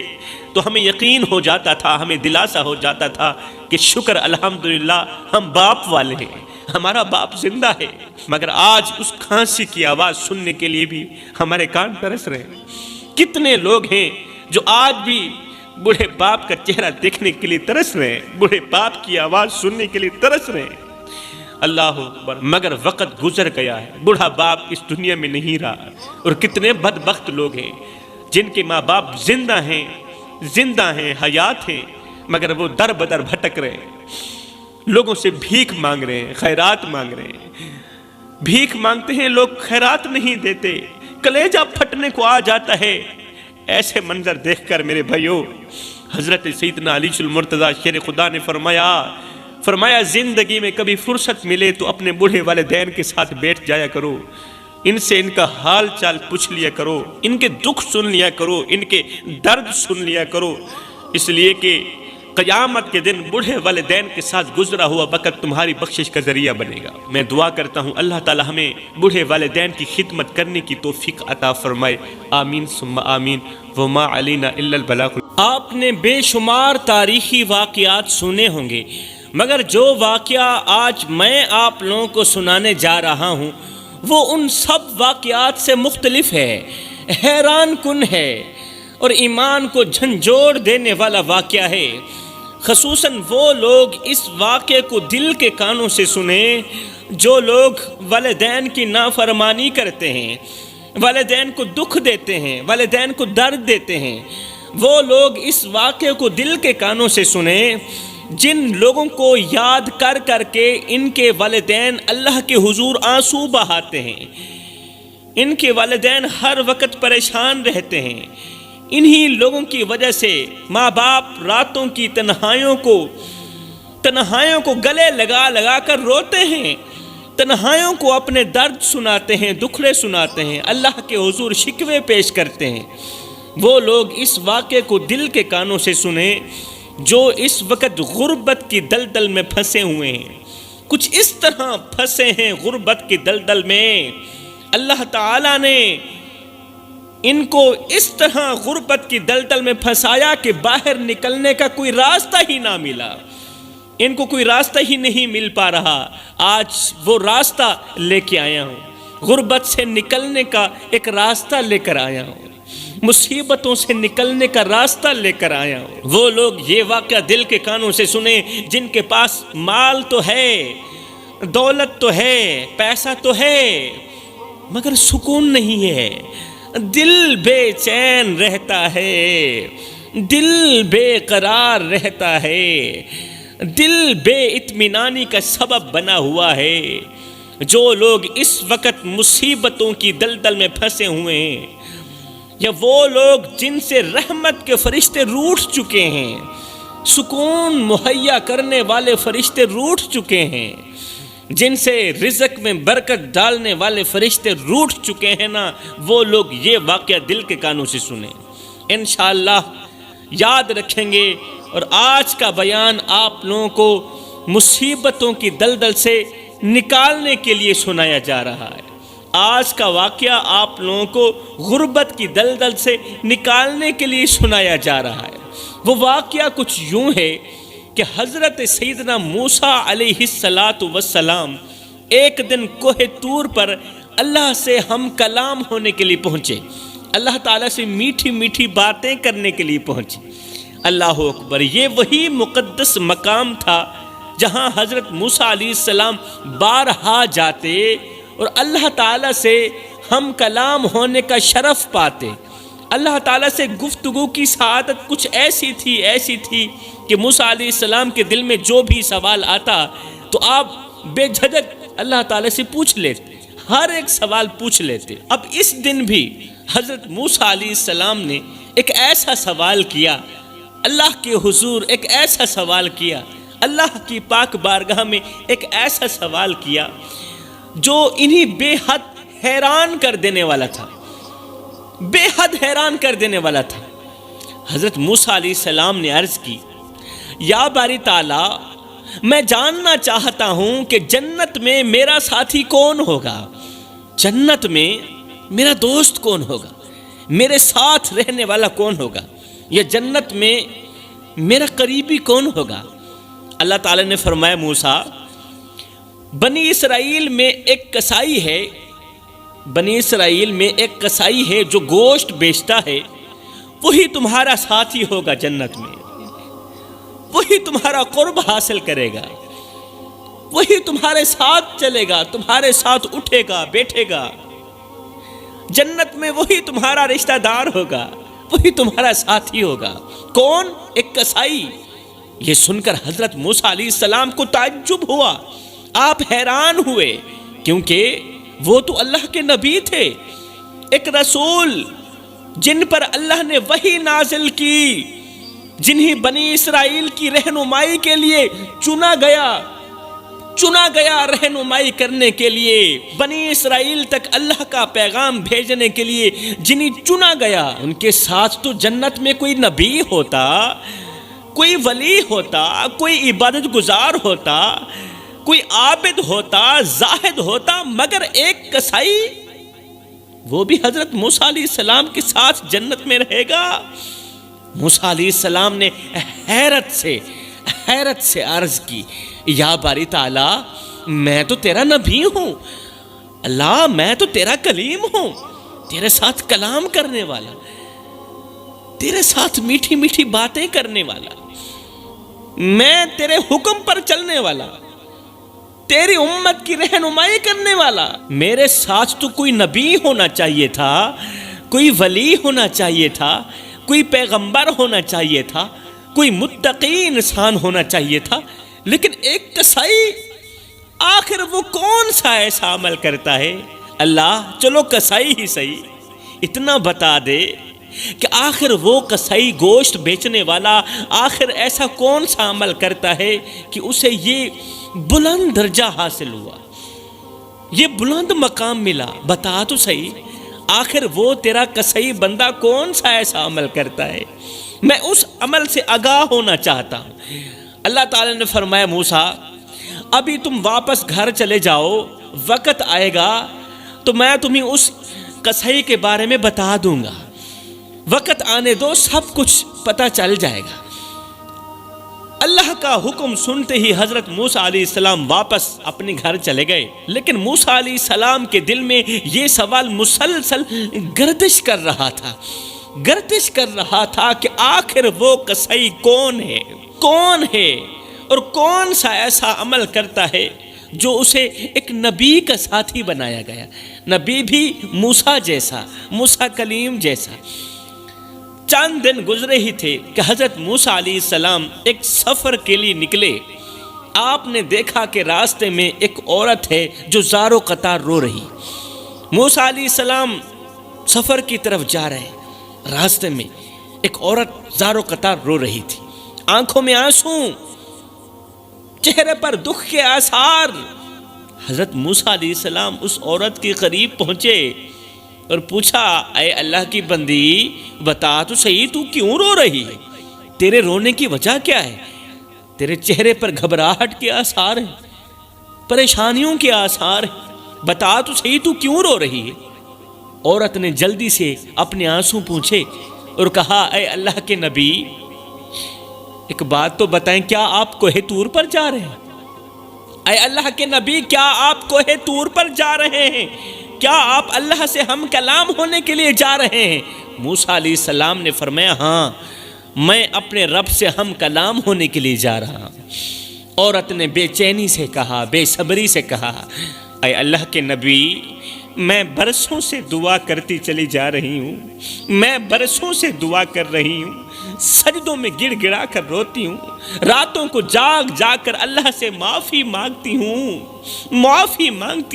تو ہمیں یقین ہو جاتا تھا، ہمیں دلاسا ہو جاتا تھا کہ شکر الحمدللہ ہم باپ والے ہیں، ہمارا باپ زندہ ہے۔ مگر آج اس کھانسی کی آواز سننے کے لیے بھی ہمارے کان ترس رہے ہیں۔ کتنے لوگ ہیں جو آج بھی بوڑھے باپ کا چہرہ دیکھنے کے لیے ترس رہے ہیں، بوڑھے باپ کی آواز سننے کے لیے ترس رہے ہیں۔ اللہ اکبر، مگر وقت گزر گیا ہے، بوڑھا باپ اس دنیا میں نہیں رہا، اور کتنے بدبخت لوگ ہیں جن کے ماں باپ زندہ ہیں، حیات ہیں، مگر وہ در بدر بھٹک رہے ہیں، لوگوں سے بھیک مانگ رہے ہیں، خیرات مانگ رہے ہیں، بھیک مانگتے ہیں لوگ، خیرات نہیں دیتے، کلیجہ پھٹنے کو آ جاتا ہے۔ ایسے منظر دیکھ کر میرے بھائیو، حضرت سیدنا علی المرتضیٰ شیر خدا نے فرمایا زندگی میں کبھی فرصت ملے تو اپنے بوڑھے والدین کے ساتھ بیٹھ جایا کرو، ان سے ان کا حال چال پوچھ لیا کرو، ان کے دکھ سن لیا کرو، ان کے درد سن لیا کرو، اس لیے کہ قیامت کے دن بوڑھے والدین کے ساتھ گزرا ہوا وقت تمہاری بخشش کا ذریعہ بنے گا۔ میں دعا کرتا ہوں اللہ تعالی ہمیں بوڑھے والدین کی خدمت کرنے کی توفیق عطا فرمائے، آمین ثم آمین، وما علینا الا البلاغ۔ آپ نے بے شمار تاریخی واقعات سنے ہوں گے، مگر جو واقعہ آج میں آپ لوگوں کو سنانے جا رہا ہوں وہ ان سب واقعات سے مختلف ہے، حیران کن ہے اور ایمان کو جھنجھوڑ دینے والا واقعہ ہے۔ خصوصاً وہ لوگ اس واقعے کو دل کے کانوں سے سنیں جو لوگ والدین کی نافرمانی کرتے ہیں، والدین کو دکھ دیتے ہیں، والدین کو درد دیتے ہیں۔ وہ لوگ اس واقعے کو دل کے کانوں سے سنیں جن لوگوں کو یاد کر کر کے ان کے والدین اللہ کے حضور آنسو بہاتے ہیں، ان کے والدین ہر وقت پریشان رہتے ہیں۔ انہی لوگوں کی وجہ سے ماں باپ راتوں کی تنہائیوں کو گلے لگا لگا کر روتے ہیں، تنہائیوں کو اپنے درد سناتے ہیں، دکھڑے سناتے ہیں، اللہ کے حضور شکوے پیش کرتے ہیں۔ وہ لوگ اس واقعے کو دل کے کانوں سے سنیں جو اس وقت غربت کی دلدل میں پھنسے ہوئے ہیں، کچھ اس طرح پھنسے ہیں غربت کی دلدل میں، اللہ تعالیٰ نے ان کو اس طرح غربت کی دلدل میں پھنسایا کہ باہر نکلنے کا کوئی راستہ ہی نہ ملا، ان کو کوئی راستہ ہی نہیں مل پا رہا۔ آج وہ راستہ لے کے آیا ہوں، غربت سے نکلنے کا ایک راستہ لے کر آیا ہوں، مصیبتوں سے نکلنے کا راستہ لے کر آیا ہوں۔ وہ لوگ یہ واقعہ دل کے کانوں سے سنیں جن کے پاس مال تو ہے، دولت تو ہے، پیسہ تو ہے، مگر سکون نہیں ہے، دل بے چین رہتا ہے، دل بے قرار رہتا ہے، دل بے اطمینانی کا سبب بنا ہوا ہے۔ جو لوگ اس وقت مصیبتوں کی دلدل میں پھنسے ہوئے ہیں، یا وہ لوگ جن سے رحمت کے فرشتے روٹھ چکے ہیں، سکون مہیا کرنے والے فرشتے روٹھ چکے ہیں، جن سے رزق میں برکت ڈالنے والے فرشتے روٹھ چکے ہیں نا، وہ لوگ یہ واقعہ دل کے کانوں سے سنیں، انشاءاللہ یاد رکھیں گے۔ اور آج کا بیان آپ لوگوں کو مصیبتوں کی دلدل سے نکالنے کے لیے سنایا جا رہا ہے۔ آج کا واقعہ آپ لوگوں کو غربت کی دلدل سے نکالنے کے لیے سنایا جا رہا ہے۔ وہ واقعہ کچھ یوں ہے کہ حضرت سیدنا موسیٰ علیہ السلام ایک دن کوہ طور پر اللہ سے ہم کلام ہونے کے لیے پہنچے، اللہ تعالیٰ سے میٹھی میٹھی باتیں کرنے کے لیے پہنچے۔ اللہ اکبر، یہ وہی مقدس مقام تھا جہاں حضرت موسیٰ علیہ السلام بارہا جاتے اور اللہ تعالیٰ سے ہم کلام ہونے کا شرف پاتے۔ اللہ تعالیٰ سے گفتگو کی سعادت کچھ ایسی تھی کہ موسیٰ علیہ السلام کے دل میں جو بھی سوال آتا تو آپ بے جھجک اللہ تعالیٰ سے پوچھ لیتے، ہر ایک سوال پوچھ لیتے۔ اب اس دن بھی حضرت موسیٰ علیہ السلام نے ایک ایسا سوال کیا، اللہ کے حضور ایک ایسا سوال کیا، اللہ کی پاک بارگاہ میں ایک ایسا سوال کیا جو انہیں بے حد حیران کر دینے والا تھا۔ بے حد حیران کر دینے والا تھا۔ حضرت موسیٰ علیہ السلام نے عرض کی، یا باری تعالی، میں جاننا چاہتا ہوں کہ جنت میں میرا ساتھی کون ہوگا، جنت میں میرا دوست کون ہوگا، میرے ساتھ رہنے والا کون ہوگا، یا جنت میں میرا قریبی کون ہوگا۔ اللہ تعالیٰ نے فرمایا، موسیٰ، بنی اسرائیل میں ایک کسائی ہے، بنی اسرائیل میں ایک کسائی ہے جو گوشت بیچتا ہے، وہی تمہارا ساتھی ہوگا جنت میں، وہی تمہارا قرب حاصل کرے گا، وہی تمہارے ساتھ چلے گا، تمہارے ساتھ اٹھے گا بیٹھے گا، جنت میں وہی تمہارا رشتہ دار ہوگا، وہی تمہارا ساتھی ہوگا۔ کون؟ ایک کسائی۔ یہ سن کر حضرت موسیٰ علیہ السلام کو تعجب ہوا، آپ حیران ہوئے، کیونکہ وہ تو اللہ کے نبی تھے، ایک رسول جن پر اللہ نے وحی نازل کی، جنہیں بنی اسرائیل کی رہنمائی کے لیے چنا گیا رہنمائی کرنے کے لیے، بنی اسرائیل تک اللہ کا پیغام بھیجنے کے لیے جنہیں چنا گیا، ان کے ساتھ تو جنت میں کوئی نبی ہوتا، کوئی ولی ہوتا، کوئی عبادت گزار ہوتا، کوئی عابد ہوتا، زاہد ہوتا، مگر ایک کسائی، وہ بھی حضرت موسیٰ علیہ السلام کے ساتھ جنت میں رہے گا۔ موسیٰ علیہ السلام نے حیرت سے عرض کی، یا باری تعالی، میں تو تیرا نبی ہوں، اللہ، میں تو تیرا کلیم ہوں، تیرے ساتھ کلام کرنے والا، تیرے ساتھ میٹھی میٹھی باتیں کرنے والا، میں تیرے حکم پر چلنے والا، تیری امت کی رہنمائی کرنے والا، میرے ساتھ تو کوئی نبی ہونا چاہیے تھا، کوئی ولی ہونا چاہیے تھا، کوئی پیغمبر ہونا چاہیے تھا، کوئی متقی انسان ہونا چاہیے تھا، لیکن ایک کسائی، آخر وہ کون سا ایسا عمل کرتا ہے؟ اللہ، چلو کسائی ہی صحیح، اتنا بتا دے کہ آخر وہ کسائی گوشت بیچنے والا آخر ایسا کون سا عمل کرتا ہے کہ اسے یہ بلند درجہ حاصل ہوا، یہ بلند مقام ملا، بتا تو صحیح، آخر وہ تیرا کسائی بندہ کون سا ایسا عمل کرتا ہے، میں اس عمل سے آگاہ ہونا چاہتا ہوں۔ اللہ تعالیٰ نے فرمایا، موسیٰ، ابھی تم واپس گھر چلے جاؤ، وقت آئے گا تو میں تمہیں اس کسائی کے بارے میں بتا دوں گا، وقت آنے دو، سب کچھ پتہ چل جائے گا۔ اللہ کا حکم سنتے ہی حضرت موسیٰ علیہ السلام واپس اپنے گھر چلے گئے، لیکن موسیٰ علیہ السلام کے دل میں یہ سوال مسلسل گردش کر رہا تھا کہ آخر وہ کسائی کون ہے اور کون سا ایسا عمل کرتا ہے جو اسے ایک نبی کا ساتھی بنایا گیا، نبی بھی موسیٰ جیسا، موسیٰ کلیم جیسا۔ چند دن گزرے ہی تھے کہ حضرت موسیٰ علیہ السلام ایک سفر کے لیے نکلے۔ آپ نے دیکھا کہ راستے میں ایک عورت ہے جو زار و قطار رو رہی۔ موسیٰ علیہ السلام سفر کی طرف جا رہے ہیں، راستے میں ایک عورت زار و قطار رو رہی تھی، آنکھوں میں آنسو، چہرے پر دکھ کے آثار۔ حضرت موسیٰ علیہ السلام اس عورت کے قریب پہنچے اور پوچھا، اے اللہ کی بندی، بتا تو صحیح، تو کیوں رو رہی ہے؟ تیرے رونے کی وجہ کیا ہے؟ تیرے چہرے پر گھبراہٹ کے آثار ہیں، پریشانیوں کے آثار ہیں، بتا تو صحیح، تو کیوں رو رہی ہے؟ عورت نے جلدی سے اپنے آنسو پوچھے اور کہا، اے اللہ کے نبی، ایک بات تو بتائیں، کیا آپ کوہ طور پر جا رہے ہیں؟ اے اللہ کے نبی، کیا آپ کوہ طور پر جا رہے ہیں؟ کیا آپ اللہ سے ہم کلام ہونے کے لیے جا رہے ہیں؟ موسیٰ علیہ السلام نے فرمایا، ہاں، میں اپنے رب سے ہم کلام ہونے کے لیے جا رہا ہوں۔ عورت نے بے چینی سے کہا، بے صبری سے کہا، اے اللہ کے نبی، میں برسوں سے دعا کرتی چلی جا رہی ہوں، میں برسوں سے دعا کر رہی ہوں، سجدوں میں گڑ گڑا کر روتی ہوں، راتوں کو جاگ جاگ کر اللہ سے معافی مانگتی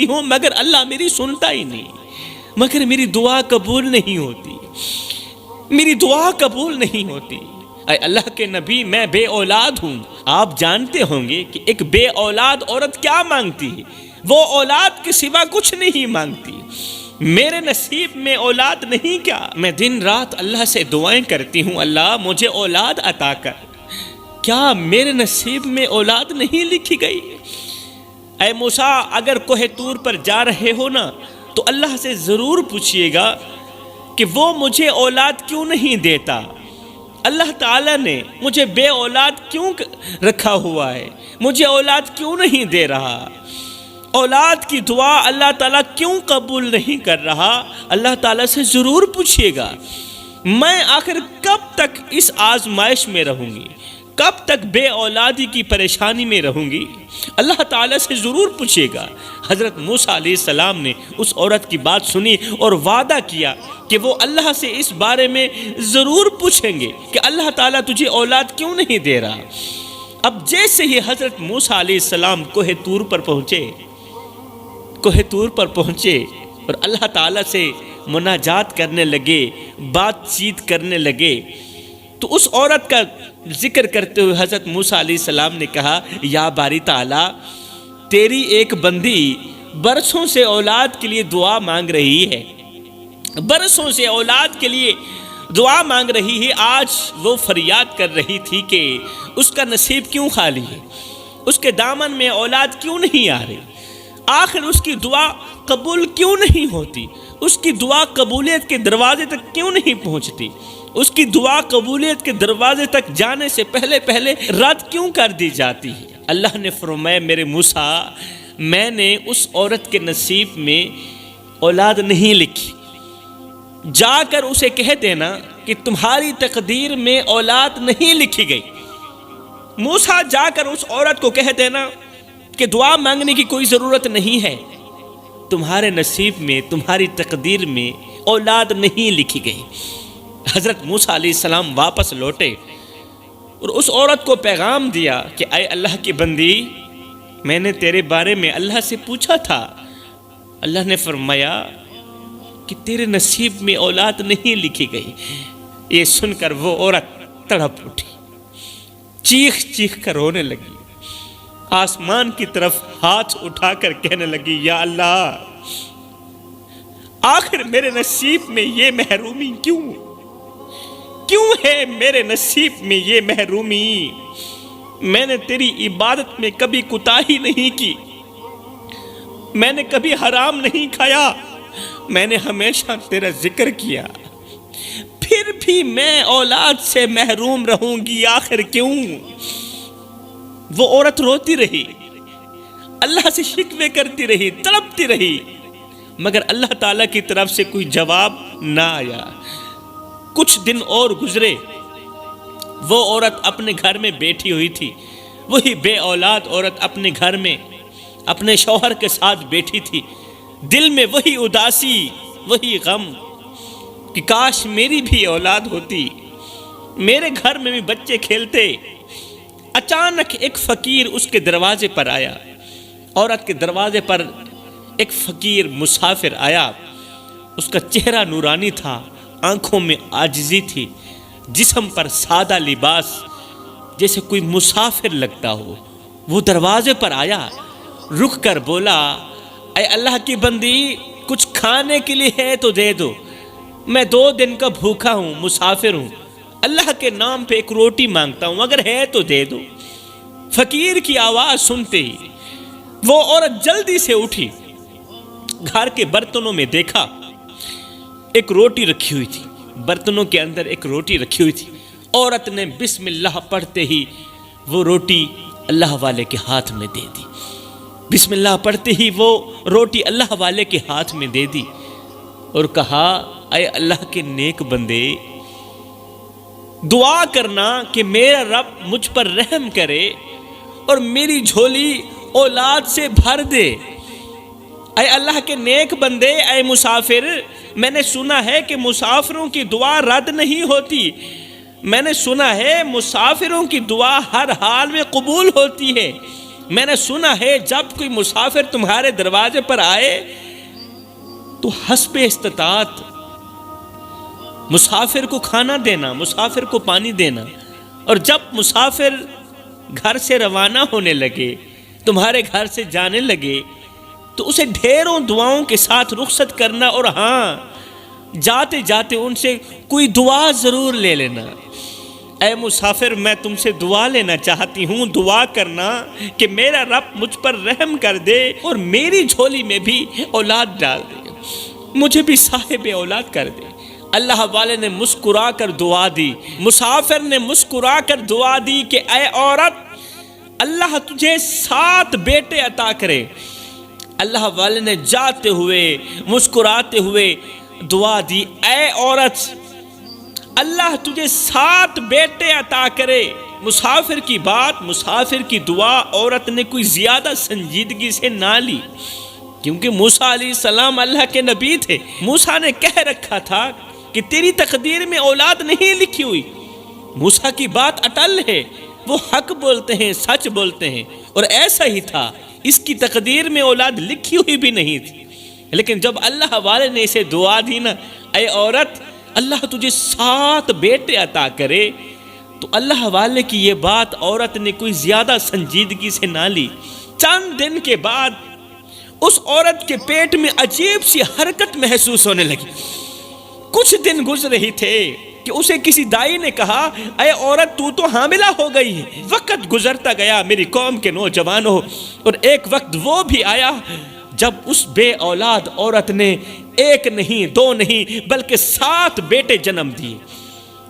ہوں، مگر اللہ میری سنتا ہی نہیں، مگر میری دعا قبول نہیں ہوتی، اے اللہ کے نبی، میں بے اولاد ہوں۔ آپ جانتے ہوں گے کہ ایک بے اولاد عورت کیا مانگتی ہے، وہ اولاد کے سوا کچھ نہیں مانگتی۔ میرے نصیب میں اولاد نہیں کیا؟ میں دن رات اللہ سے دعائیں کرتی ہوں، اللہ مجھے اولاد عطا کر، کیا میرے نصیب میں اولاد نہیں لکھی گئی؟ اے موسیٰ، اگر کوہ طور پر جا رہے ہو نا تو اللہ سے ضرور پوچھئے گا کہ وہ مجھے اولاد کیوں نہیں دیتا، اللہ تعالیٰ نے مجھے بے اولاد کیوں رکھا ہوا ہے، مجھے اولاد کیوں نہیں دے رہا، اولاد کی دعا اللہ تعالیٰ کیوں قبول نہیں کر رہا؟ اللہ تعالیٰ سے ضرور پوچھئے گا۔ میں آخر کب تک اس آزمائش میں رہوں گی، کب تک بے اولادی کی پریشانی میں رہوں گی؟ اللہ تعالیٰ سے ضرور پوچھے گا۔ حضرت موسیٰ علیہ السلام نے اس عورت کی بات سنی اور وعدہ کیا کہ وہ اللہ سے اس بارے میں ضرور پوچھیں گے کہ اللہ تعالیٰ تجھے اولاد کیوں نہیں دے رہا۔ اب جیسے ہی حضرت موسیٰ علیہ السلام کوہ طور پر پہنچے اور اللہ تعالیٰ سے مناجات کرنے لگے، بات چیت کرنے لگے، تو اس عورت کا ذکر کرتے ہوئے حضرت موسیٰ علیہ السلام نے کہا، یا باری تعالیٰ، تیری ایک بندی برسوں سے اولاد کے لیے دعا مانگ رہی ہے، برسوں سے اولاد کے لیے دعا مانگ رہی ہے، آج وہ فریاد کر رہی تھی کہ اس کا نصیب کیوں خالی ہے، اس کے دامن میں اولاد کیوں نہیں آ رہی، آخر اس کی دعا قبول کیوں نہیں ہوتی، اس کی دعا قبولیت کے دروازے تک کیوں نہیں پہنچتی، اس کی دعا قبولیت کے دروازے تک جانے سے پہلے رد کیوں کر دی جاتی ہے؟ اللہ نے فرمایا، میرے موسیٰ، میں نے اس عورت کے نصیب میں اولاد نہیں لکھی، جا کر اسے کہہ دینا کہ تمہاری تقدیر میں اولاد نہیں لکھی گئی۔ موسیٰ، جا کر اس عورت کو کہہ دینا کہ دعا مانگنے کی کوئی ضرورت نہیں ہے، تمہارے نصیب میں، تمہاری تقدیر میں اولاد نہیں لکھی گئی۔ حضرت موسیٰ علیہ السلام واپس لوٹے اور اس عورت کو پیغام دیا کہ اے اللہ کی بندی، میں نے تیرے بارے میں اللہ سے پوچھا تھا، اللہ نے فرمایا کہ تیرے نصیب میں اولاد نہیں لکھی گئی۔ یہ سن کر وہ عورت تڑپ اٹھی، چیخ کر رونے لگی، آسمان کی طرف ہاتھ اٹھا کر کہنے لگی، یا اللہ، آخر میرے نصیب میں یہ محرومی کیوں ہے میرے نصیب میں یہ محرومی؟ میں نے تیری عبادت میں کبھی کوتاہی نہیں کی، میں نے کبھی حرام نہیں کھایا، میں نے ہمیشہ تیرا ذکر کیا، پھر بھی میں اولاد سے محروم رہوں گی، آخر کیوں؟ وہ عورت روتی رہی، اللہ سے شکوے کرتی رہی، تڑپتی رہی، مگر اللہ تعالیٰ کی طرف سے کوئی جواب نہ آیا۔ کچھ دن اور گزرے، وہ عورت اپنے گھر میں بیٹھی ہوئی تھی، وہی بے اولاد عورت اپنے گھر میں اپنے شوہر کے ساتھ بیٹھی تھی، دل میں وہی اداسی، وہی غم کہ کاش میری بھی اولاد ہوتی، میرے گھر میں بھی بچے کھیلتے۔ اچانک ایک فقیر اس کے دروازے پر آیا، عورت کے دروازے پر ایک فقیر مسافر آیا، اس کا چہرہ نورانی تھا، آنکھوں میں عاجزی تھی، جسم پر سادہ لباس، جیسے کوئی مسافر لگتا ہو۔ وہ دروازے پر آیا، رک کر بولا، اے اللہ کی بندی، کچھ کھانے کے لیے ہے تو دے دو، میں 2 دن کا بھوکا ہوں، مسافر ہوں، اللہ کے نام پہ ایک روٹی مانگتا ہوں، اگر ہے تو دے دو۔ فقیر کی آواز سنتے ہی وہ عورت جلدی سے اٹھی، گھر کے برتنوں میں دیکھا، ایک روٹی رکھی ہوئی تھی، برتنوں کے اندر ایک روٹی رکھی ہوئی تھی۔ عورت نے بسم اللہ پڑھتے ہی وہ روٹی اللہ والے کے ہاتھ میں دے دی، بسم اللہ پڑھتے ہی وہ روٹی اللہ والے کے ہاتھ میں دے دی اور کہا، اے اللہ کے نیک بندے، دعا کرنا کہ میرا رب مجھ پر رحم کرے اور میری جھولی اولاد سے بھر دے۔ اے اللہ کے نیک بندے، اے مسافر، میں نے سنا ہے کہ مسافروں کی دعا رد نہیں ہوتی، میں نے سنا ہے مسافروں کی دعا ہر حال میں قبول ہوتی ہے، میں نے سنا ہے جب کوئی مسافر تمہارے دروازے پر آئے تو حسب استطاعت مسافر کو کھانا دینا، مسافر کو پانی دینا، اور جب مسافر گھر سے روانہ ہونے لگے، تمہارے گھر سے جانے لگے، تو اسے ڈھیروں دعاؤں کے ساتھ رخصت کرنا، اور ہاں جاتے جاتے ان سے کوئی دعا ضرور لے لینا۔ اے مسافر، میں تم سے دعا لینا چاہتی ہوں، دعا کرنا کہ میرا رب مجھ پر رحم کر دے اور میری جھولی میں بھی اولاد ڈال دے، مجھے بھی صاحب اولاد کر دے۔ اللہ والے نے مسکرا کر دعا دی، مسافر نے مسکرا کر دعا دی کہ اے عورت، اللہ تجھے 7 بیٹے عطا کرے۔ اللہ والے نے جاتے ہوئے مسکراتے ہوئے دعا دی، اے عورت، اللہ تجھے 7 بیٹے عطا کرے۔ مسافر کی بات، مسافر کی دعا عورت نے کوئی زیادہ سنجیدگی سے نہ لی، کیونکہ موسیٰ علیہ السلام اللہ کے نبی تھے۔ موسیٰ نے کہہ رکھا تھا کہ تیری تقدیر میں اولاد نہیں لکھی ہوئی۔ موسیٰ کی بات اٹل ہے، وہ حق بولتے ہیں، سچ بولتے ہیں، اور ایسا ہی تھا، اس کی تقدیر میں اولاد لکھی ہوئی بھی نہیں تھی۔ لیکن جب اللہ والے نے اسے دعا دی نا، اے عورت، اللہ تجھے 7 بیٹے عطا کرے، تو اللہ والے کی یہ بات عورت نے کوئی زیادہ سنجیدگی سے نہ لی۔ چند دن کے بعد اس عورت کے پیٹ میں عجیب سی حرکت محسوس ہونے لگی۔ کچھ دن گزر رہے تھے کہ اسے کسی دائی نے کہا، اے عورت، تو حاملہ ہو گئی ہے۔ وقت گزرتا گیا میری قوم کے نوجوانوں، اور ایک وقت وہ بھی آیا جب اس بے اولاد عورت نے 1 نہیں 2 نہیں بلکہ 7 بیٹے جنم دیے۔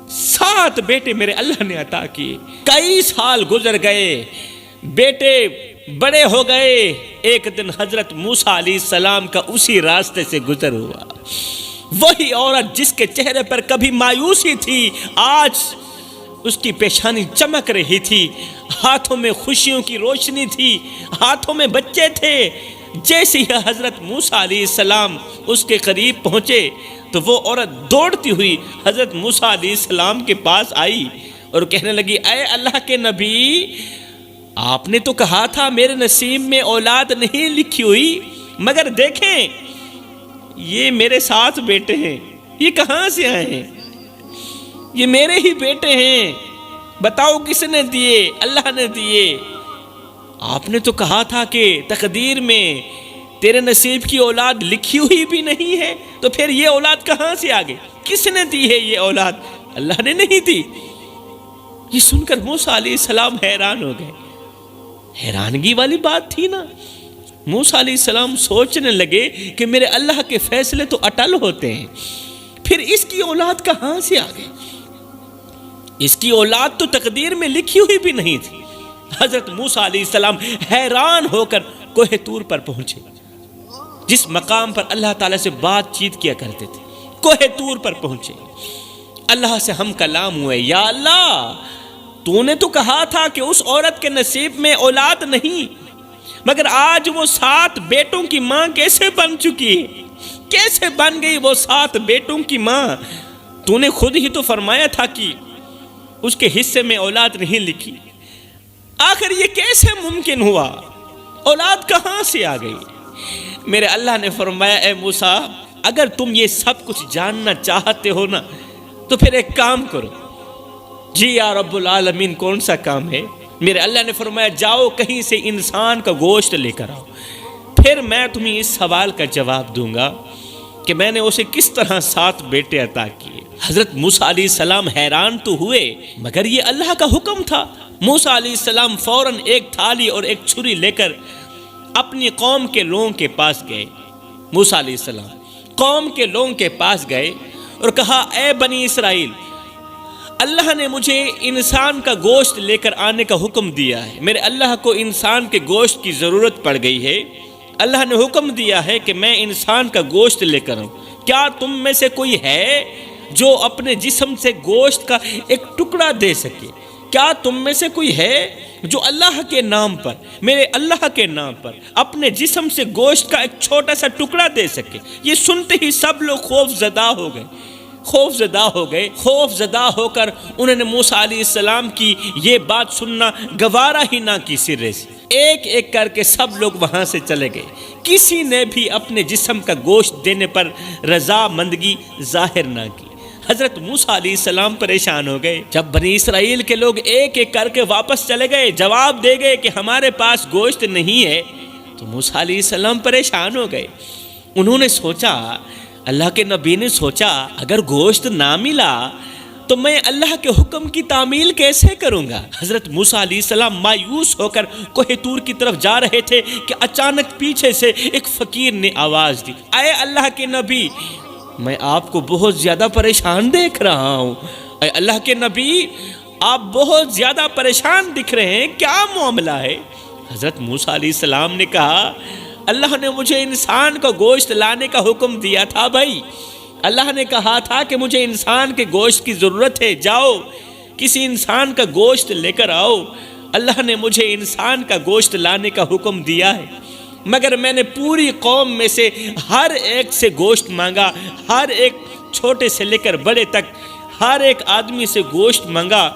7 بیٹے میرے اللہ نے عطا کیے۔ کئی سال گزر گئے، بیٹے بڑے ہو گئے۔ ایک دن حضرت موسیٰ علیہ السلام کا اسی راستے سے گزر ہوا۔ وہی عورت جس کے چہرے پر کبھی مایوسی تھی، آج اس کی پیشانی چمک رہی تھی، ہاتھوں میں خوشیوں کی روشنی تھی، ہاتھوں میں بچے تھے۔ جیسے ہی حضرت موسیٰ علیہ السلام اس کے قریب پہنچے تو وہ عورت دوڑتی ہوئی حضرت موسیٰ علیہ السلام کے پاس آئی اور کہنے لگی، اے اللہ کے نبی، آپ نے تو کہا تھا میرے نصیب میں اولاد نہیں لکھی ہوئی، مگر دیکھیں یہ میرے 7 بیٹے ہیں، یہ کہاں سے آئے ہیں؟ یہ میرے ہی بیٹے ہیں، بتاؤ کس نے دیے؟ اللہ نے دیے۔ آپ نے تو کہا تھا کہ تقدیر میں تیرے نصیب کی اولاد لکھی ہوئی بھی نہیں ہے، تو پھر یہ اولاد کہاں سے آ گئی؟ کس نے دی ہے یہ اولاد؟ اللہ نے نہیں دی۔ یہ سن کر موسیٰ علیہ السلام حیران ہو گئے۔ حیرانگی والی بات تھی نا۔ موسیٰ علیہ السلام سوچنے لگے کہ میرے اللہ کے فیصلے تو اٹل ہوتے ہیں، پھر اس کی اولاد کہاں سے آ گئی؟ اس کی اولاد تو تقدیر میں لکھی ہوئی بھی نہیں تھی۔ حضرت موسیٰ علیہ السلام حیران ہو کر کوہ طور پر پہنچے، جس مقام پر اللہ تعالیٰ سے بات چیت کیا کرتے تھے۔ کوہ طور پر پہنچے، اللہ سے ہم کلام ہوئے، یا اللہ، تو نے تو کہا تھا کہ اس عورت کے نصیب میں اولاد نہیں، مگر آج وہ 7 بیٹوں کی ماں کیسے بن چکی ہے؟ کیسے بن گئی وہ 7 بیٹوں کی ماں؟ تو نے خود ہی تو فرمایا تھا کہ اس کے حصے میں اولاد نہیں لکھی۔ آخر یہ کیسے ممکن ہوا؟ اولاد کہاں سے آ گئی؟ میرے اللہ نے فرمایا، اے موسیٰ، اگر تم یہ سب کچھ جاننا چاہتے ہو نا، تو پھر ایک کام کرو۔ جی یا رب العالمین، کون سا کام ہے؟ میرے اللہ نے فرمایا، جاؤ کہیں سے انسان کا گوشت لے کر آؤ، پھر میں تمہیں اس سوال کا جواب دوں گا کہ میں نے اسے کس طرح 7 بیٹے عطا کیے۔ حضرت موسیٰ علیہ السلام حیران تو ہوئے، مگر یہ اللہ کا حکم تھا۔ موسیٰ علیہ السلام فوراً ایک تھالی اور ایک چھری لے کر اپنی قوم کے لوگوں کے پاس گئے۔ موسیٰ علیہ السلام قوم کے لوگوں کے پاس گئے اور کہا، اے بنی اسرائیل، اللہ نے مجھے انسان کا گوشت لے کر آنے کا حکم دیا ہے۔ میرے اللہ کو انسان کے گوشت کی ضرورت پڑ گئی ہے۔ اللہ نے حکم دیا ہے کہ میں انسان کا گوشت لے کر آؤں۔ کیا تم میں سے کوئی ہے جو اپنے جسم سے گوشت کا ایک ٹکڑا دے سکے؟ کیا تم میں سے کوئی ہے جو اللہ کے نام پر، میرے اللہ کے نام پر، اپنے جسم سے گوشت کا ایک چھوٹا سا ٹکڑا دے سکے؟ یہ سنتے ہی سب لوگ خوف زدہ ہو گئے، خوف زدہ ہو کر انہوں نے موسیٰ علیہ السلام کی یہ بات سننا گوارا ہی نہ کی سرے سے۔ ایک ایک کر کے سب لوگ وہاں سے چلے گئے، کسی نے بھی اپنے جسم کا گوشت دینے پر رضامندگی ظاہر نہ کی۔ حضرت موسیٰ علیہ السلام پریشان ہو گئے۔ جب بنی اسرائیل کے لوگ ایک ایک کر کے واپس چلے گئے، جواب دے گئے کہ ہمارے پاس گوشت نہیں ہے، تو تو موسیٰ علیہ السلام پریشان ہو گئے. انہوں نے سوچا، اللہ کے نبی نے سوچا اگر گوشت نہ ملا تو میں اللہ کے حکم کی تعمیل کیسے کروں گا. حضرت موسیٰ علیہ السلام مایوس ہو کر کوہ طور کی طرف جا رہے تھے کہ اچانک پیچھے سے ایک فقیر نے آواز دی، اے اللہ کے نبی، میں آپ کو بہت زیادہ پریشان دیکھ رہا ہوں. اے اللہ کے نبی، آپ بہت زیادہ پریشان دکھ رہے ہیں، کیا معاملہ ہے؟ حضرت موسیٰ علیہ السلام نے کہا، اللہ نے مجھے انسان کا گوشت لانے کا حکم دیا تھا بھائی. اللہ نے کہا تھا کہ مجھے انسان کے گوشت کی ضرورت ہے، جاؤ کسی انسان کا گوشت لے کر آؤ. اللہ نے مجھے انسان کا گوشت لانے کا حکم دیا ہے، مگر میں نے پوری قوم میں سے ہر ایک سے گوشت مانگا، ہر ایک چھوٹے سے لے کر بڑے تک ہر ایک آدمی سے گوشت مانگا،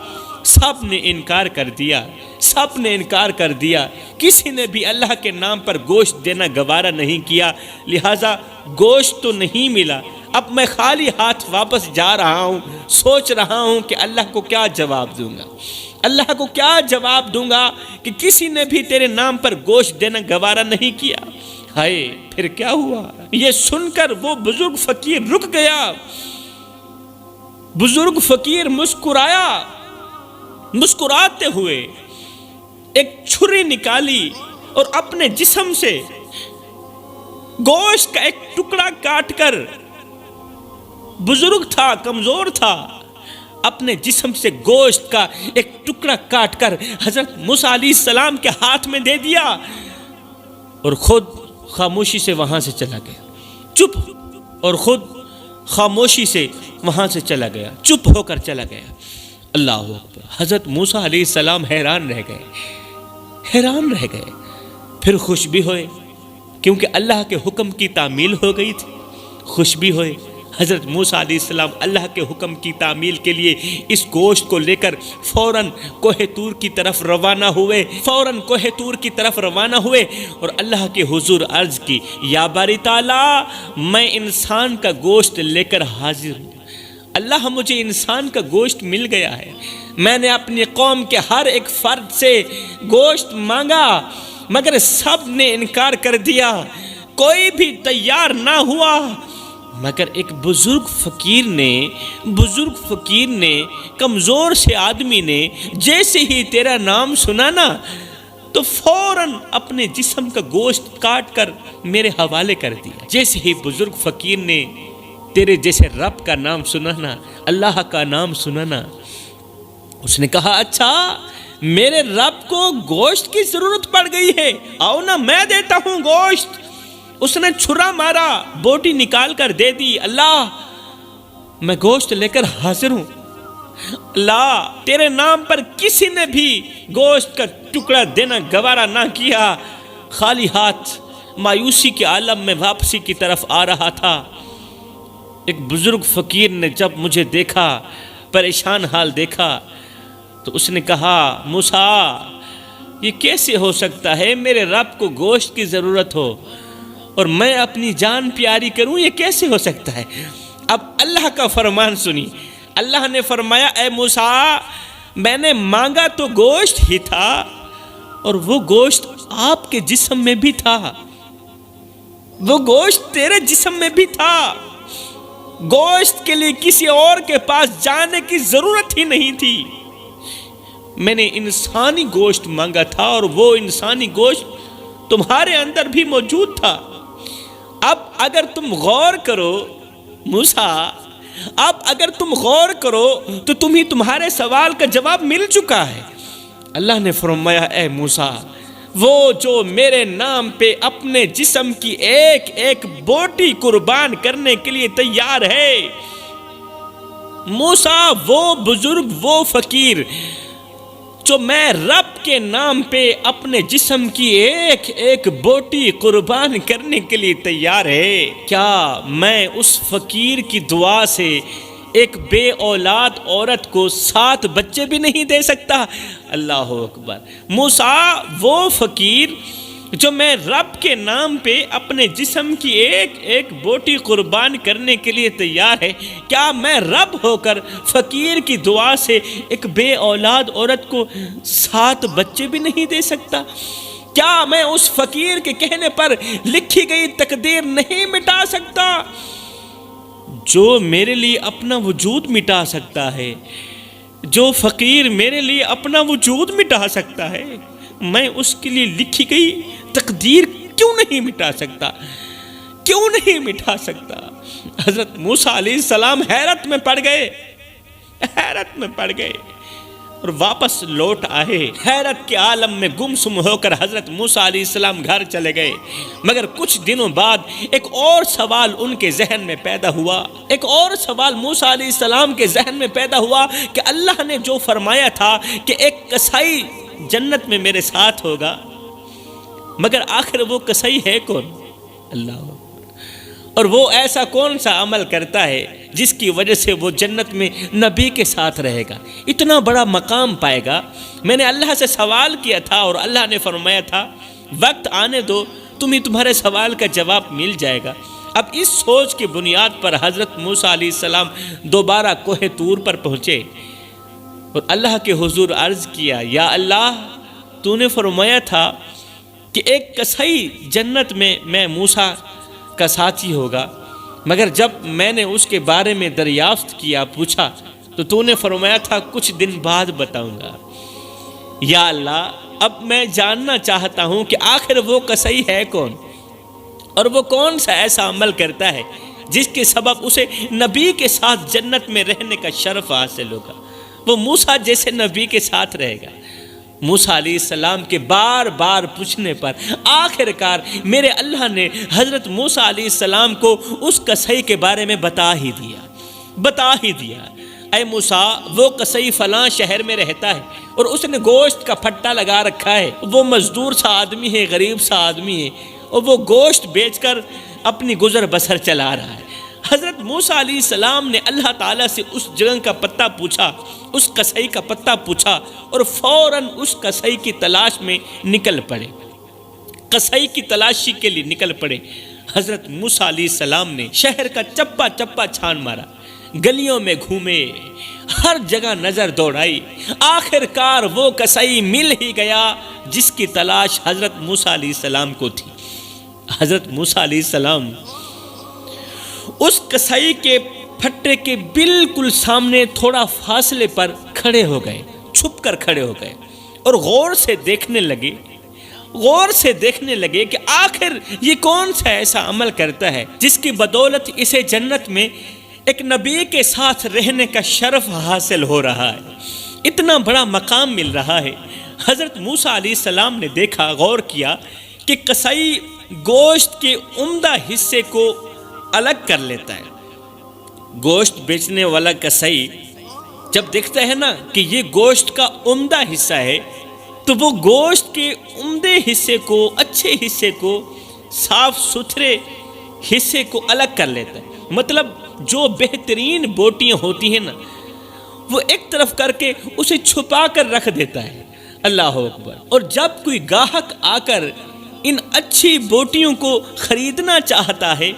سب نے انکار کر دیا، سب نے انکار کر دیا. کسی نے بھی اللہ کے نام پر گوشت دینا گوارا نہیں کیا، لہٰذا گوشت تو نہیں ملا. اب میں خالی ہاتھ واپس جا رہا ہوں، سوچ رہا ہوں کہ اللہ کو کیا جواب دوں گا، اللہ کو کیا جواب دوں گا کہ کسی نے بھی تیرے نام پر گوشت دینا گوارا نہیں کیا. ہائے، پھر کیا ہوا؟ یہ سن کر وہ بزرگ فقیر رک گیا. بزرگ فقیر مسکرایا، مسکراتے ہوئے ایک چھری نکالی اور اپنے جسم سے گوشت کا ایک ٹکڑا کاٹ کر، بزرگ تھا، کمزور تھا، اپنے جسم سے گوشت کا ایک ٹکڑا کاٹ کر حضرت موسیٰ علیہ السلام کے ہاتھ میں دے دیا اور خود خاموشی سے وہاں سے چلا گیا. چپ، اور خود خاموشی سے وہاں سے چلا گیا، چپ ہو کر چلا گیا. اللہ اکبر. حضرت موسیٰ علیہ السلام حیران رہ گئے، حیران رہ گئے. پھر خوش بھی ہوئے کیونکہ اللہ کے حکم کی تعمیل ہو گئی تھی، خوش بھی ہوئے. حضرت موسیٰ علیہ السلام اللہ کے حکم کی تعمیل کے لیے اس گوشت کو لے کر فوراً کوہ طور کی طرف روانہ ہوئے، فوراً کوہ طور کی طرف روانہ ہوئے اور اللہ کے حضور عرض کی، یا باری تعالیٰ، میں انسان کا گوشت لے کر حاضر ہوں. اللہ، مجھے انسان کا گوشت مل گیا ہے. میں نے اپنی قوم کے ہر ایک فرد سے گوشت مانگا مگر سب نے انکار کر دیا، کوئی بھی تیار نہ ہوا. مگر ایک بزرگ فقیر نے کمزور سے آدمی نے جیسے ہی تیرا نام سنا نا تو فوراً اپنے جسم کا گوشت کاٹ کر میرے حوالے کر دیا. جیسے ہی بزرگ فقیر نے تیرے جیسے رب کا نام سنانا، اللہ کا نام سنانا، اس نے کہا، اچھا میرے رب کو گوشت کی ضرورت پڑ گئی ہے، آؤ نا میں دیتا ہوں گوشت. اس نے چھرا مارا، بوٹی نکال کر دے دی. اللہ، میں گوشت لے کر حاضر ہوں. اللہ، تیرے نام پر کسی نے بھی گوشت کا ٹکڑا دینا گوارا نہ کیا. خالی ہاتھ مایوسی کے عالم میں واپسی کی طرف آ رہا تھا. ایک بزرگ فقیر نے جب مجھے دیکھا، پریشان حال دیکھا، تو اس نے کہا، موسیٰ، یہ کیسے ہو سکتا ہے میرے رب کو گوشت کی ضرورت ہو اور میں اپنی جان پیاری کروں؟ یہ کیسے ہو سکتا ہے؟ اب اللہ کا فرمان سنی. اللہ نے فرمایا، اے موسیٰ، میں نے مانگا تو گوشت ہی تھا اور وہ گوشت آپ کے جسم میں بھی تھا، وہ گوشت تیرے جسم میں بھی تھا. گوشت کے لیے کسی اور کے پاس جانے کی ضرورت ہی نہیں تھی. میں نے انسانی گوشت مانگا تھا اور وہ انسانی گوشت تمہارے اندر بھی موجود تھا. اب اگر تم غور کرو موسیٰ، اب اگر تم غور کرو تو تمہارے سوال کا جواب مل چکا ہے. اللہ نے فرمایا، اے موسیٰ، وہ جو میرے نام پہ اپنے جسم کی ایک ایک بوٹی قربان کرنے کے لیے تیار ہے، موسیٰ، وہ بزرگ، وہ فقیر جو میں رب کے نام پہ اپنے جسم کی ایک ایک بوٹی قربان کرنے کے لیے تیار ہے، کیا میں اس فقیر کی دعا سے ایک بے اولاد عورت کو 7 بچے بھی نہیں دے سکتا؟ اللہ اکبر. موسیٰ، وہ فقیر جو میں رب کے نام پہ اپنے جسم کی ایک ایک بوٹی قربان کرنے کے لیے تیار ہے، کیا میں رب ہو کر فقیر کی دعا سے ایک بے اولاد عورت کو 7 بچے بھی نہیں دے سکتا؟ کیا میں اس فقیر کے کہنے پر لکھی گئی تقدیر نہیں مٹا سکتا؟ جو میرے لیے اپنا وجود مٹا سکتا ہے، جو فقیر میرے لیے اپنا وجود مٹا سکتا ہے، میں اس کے لیے لکھی گئی تقدیر کیوں نہیں مٹا سکتا؟ کیوں نہیں مٹا سکتا؟ حضرت موسیٰ علیہ السلام حیرت میں پڑ گئے، حیرت میں پڑ گئے اور واپس لوٹ آئے۔ حیرت کے عالم میں گم سم ہو کر حضرت موسیٰ علیہ السلام گھر چلے گئے، مگر کچھ دنوں بعد ایک اور سوال ان کے ذہن میں پیدا ہوا۔ ایک اور سوال موسیٰ علیہ السلام کے ذہن میں پیدا ہوا کہ اللہ نے جو فرمایا تھا کہ ایک کسائی جنت میں میرے ساتھ ہوگا، مگر آخر وہ کسائی ہے کون؟ اللہ، اور وہ ایسا کون سا عمل کرتا ہے جس کی وجہ سے وہ جنت میں نبی کے ساتھ رہے گا، اتنا بڑا مقام پائے گا؟ میں نے اللہ سے سوال کیا تھا اور اللہ نے فرمایا تھا وقت آنے دو، تمہارے سوال کا جواب مل جائے گا۔ اب اس سوچ کی بنیاد پر حضرت موسیٰ علیہ السلام دوبارہ کوہ طور پر پہنچے اور اللہ کے حضور عرض کیا، یا اللہ، تو نے فرمایا تھا کہ ایک کسائی جنت میں موسیٰ کا ساتھی ہوگا، مگر جب میں نے اس کے بارے میں دریافت کیا، پوچھا، تو نے فرمایا تھا کچھ دن بعد بتاؤں گا۔ یا اللہ، اب میں جاننا چاہتا ہوں کہ آخر وہ کسائی ہے کون، اور وہ کون سا ایسا عمل کرتا ہے جس کے سبب اسے نبی کے ساتھ جنت میں رہنے کا شرف حاصل ہوگا، وہ موسیٰ جیسے نبی کے ساتھ رہے گا۔ موسیٰ علیہ السلام کے بار بار پوچھنے پر آخر کار میرے اللہ نے حضرت موسیٰ علیہ السلام کو اس کسائی کے بارے میں بتا ہی دیا۔ اے موسیٰ، وہ کسائی فلاں شہر میں رہتا ہے اور اس نے گوشت کا پھٹا لگا رکھا ہے، وہ مزدور سا آدمی ہے، غریب سا آدمی ہے، اور وہ گوشت بیچ کر اپنی گزر بسر چلا رہا ہے۔ حضرت موسیٰ علیہ السلام نے اللہ تعالیٰ سے اس جگہ کا پتہ پوچھا، اس کسائی کا پتہ پوچھا، اور فوراً اس کسائی کی تلاش میں نکل پڑے، کسائی کی تلاشی کے لیے نکل پڑے۔ حضرت موسیٰ علیہ السلام نے شہر کا چپا چپا چھان مارا، گلیوں میں گھومے، ہر جگہ نظر دوڑائی، آخر کار وہ کسائی مل ہی گیا جس کی تلاش حضرت موسیٰ علیہ السلام کو تھی۔ حضرت موسیٰ علیہ السلام اس کسائی کے پھٹے کے بالکل سامنے تھوڑا فاصلے پر کھڑے ہو گئے، چھپ کر کھڑے ہو گئے، اور غور سے دیکھنے لگے کہ آخر یہ کون سا ایسا عمل کرتا ہے جس کی بدولت اسے جنت میں ایک نبی کے ساتھ رہنے کا شرف حاصل ہو رہا ہے، اتنا بڑا مقام مل رہا ہے۔ حضرت موسیٰ علیہ السلام نے دیکھا، غور کیا کہ کسائی گوشت کے عمدہ حصے کو الگ کر لیتا ہے۔ گوشت بیچنے والا کسائی جب دیکھتا ہے نا کہ یہ گوشت کا عمدہ حصہ ہے، تو وہ گوشت کے عمدے حصے کو، اچھے حصے کو، صاف ستھرے حصے کو الگ کر لیتا ہے۔ مطلب جو بہترین بوٹیاں ہوتی ہیں نا، وہ ایک طرف کر کے اسے چھپا کر رکھ دیتا ہے۔ اللہ اکبر۔ اور جب کوئی گاہک آ کر ان اچھی بوٹیوں کو خریدنا چاہتا ہے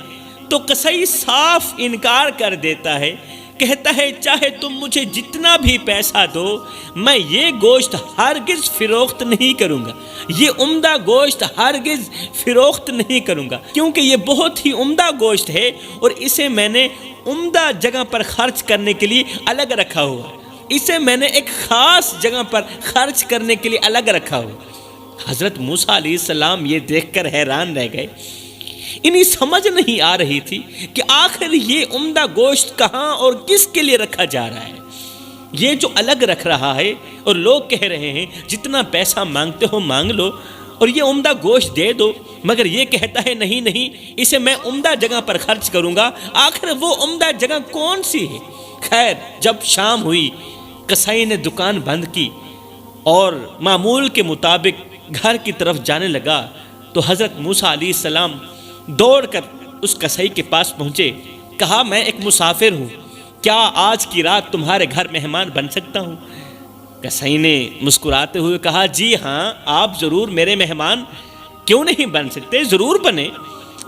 تو کسائی صاف انکار کر دیتا ہے، کہتا ہے چاہے تم مجھے جتنا بھی پیسہ دو، میں یہ گوشت ہرگز فروخت نہیں کروں گا، یہ عمدہ گوشت ہرگز فروخت نہیں کروں گا، کیونکہ یہ بہت ہی عمدہ گوشت ہے اور اسے میں نے عمدہ جگہ پر خرچ کرنے کے لیے الگ رکھا ہوا ہے، اسے میں نے ایک خاص جگہ پر خرچ کرنے کے لیے الگ رکھا ہوا۔ حضرت موسیٰ علیہ السلام یہ دیکھ کر حیران رہ گئے، انہیں سمجھ نہیں آ رہی تھی کہ آخر یہ عمدہ گوشت کہاں اور کس کے لیے رکھا جا رہا ہے۔ یہ جو الگ رکھ رہا ہے اور لوگ کہہ رہے ہیں جتنا پیسہ مانگتے ہو مانگ لو اور یہ عمدہ گوشت دے دو، مگر یہ کہتا ہے نہیں نہیں، اسے میں عمدہ جگہ پر خرچ کروں گا، آخر وہ عمدہ جگہ کون سی ہے؟ خیر، جب شام ہوئی، کسائی نے دکان بند کی اور معمول کے مطابق گھر کی طرف جانے لگا تو حضرت موسیٰ علیہ السلام دوڑ کر اس کسائی کے پاس پہنچے، کہا میں ایک مسافر ہوں، کیا آج کی رات تمہارے گھر مہمان بن سکتا ہوں؟ کسائی نے مسکراتے ہوئے کہا جی ہاں، آپ ضرور میرے مہمان کیوں نہیں بن سکتے، ضرور بنے،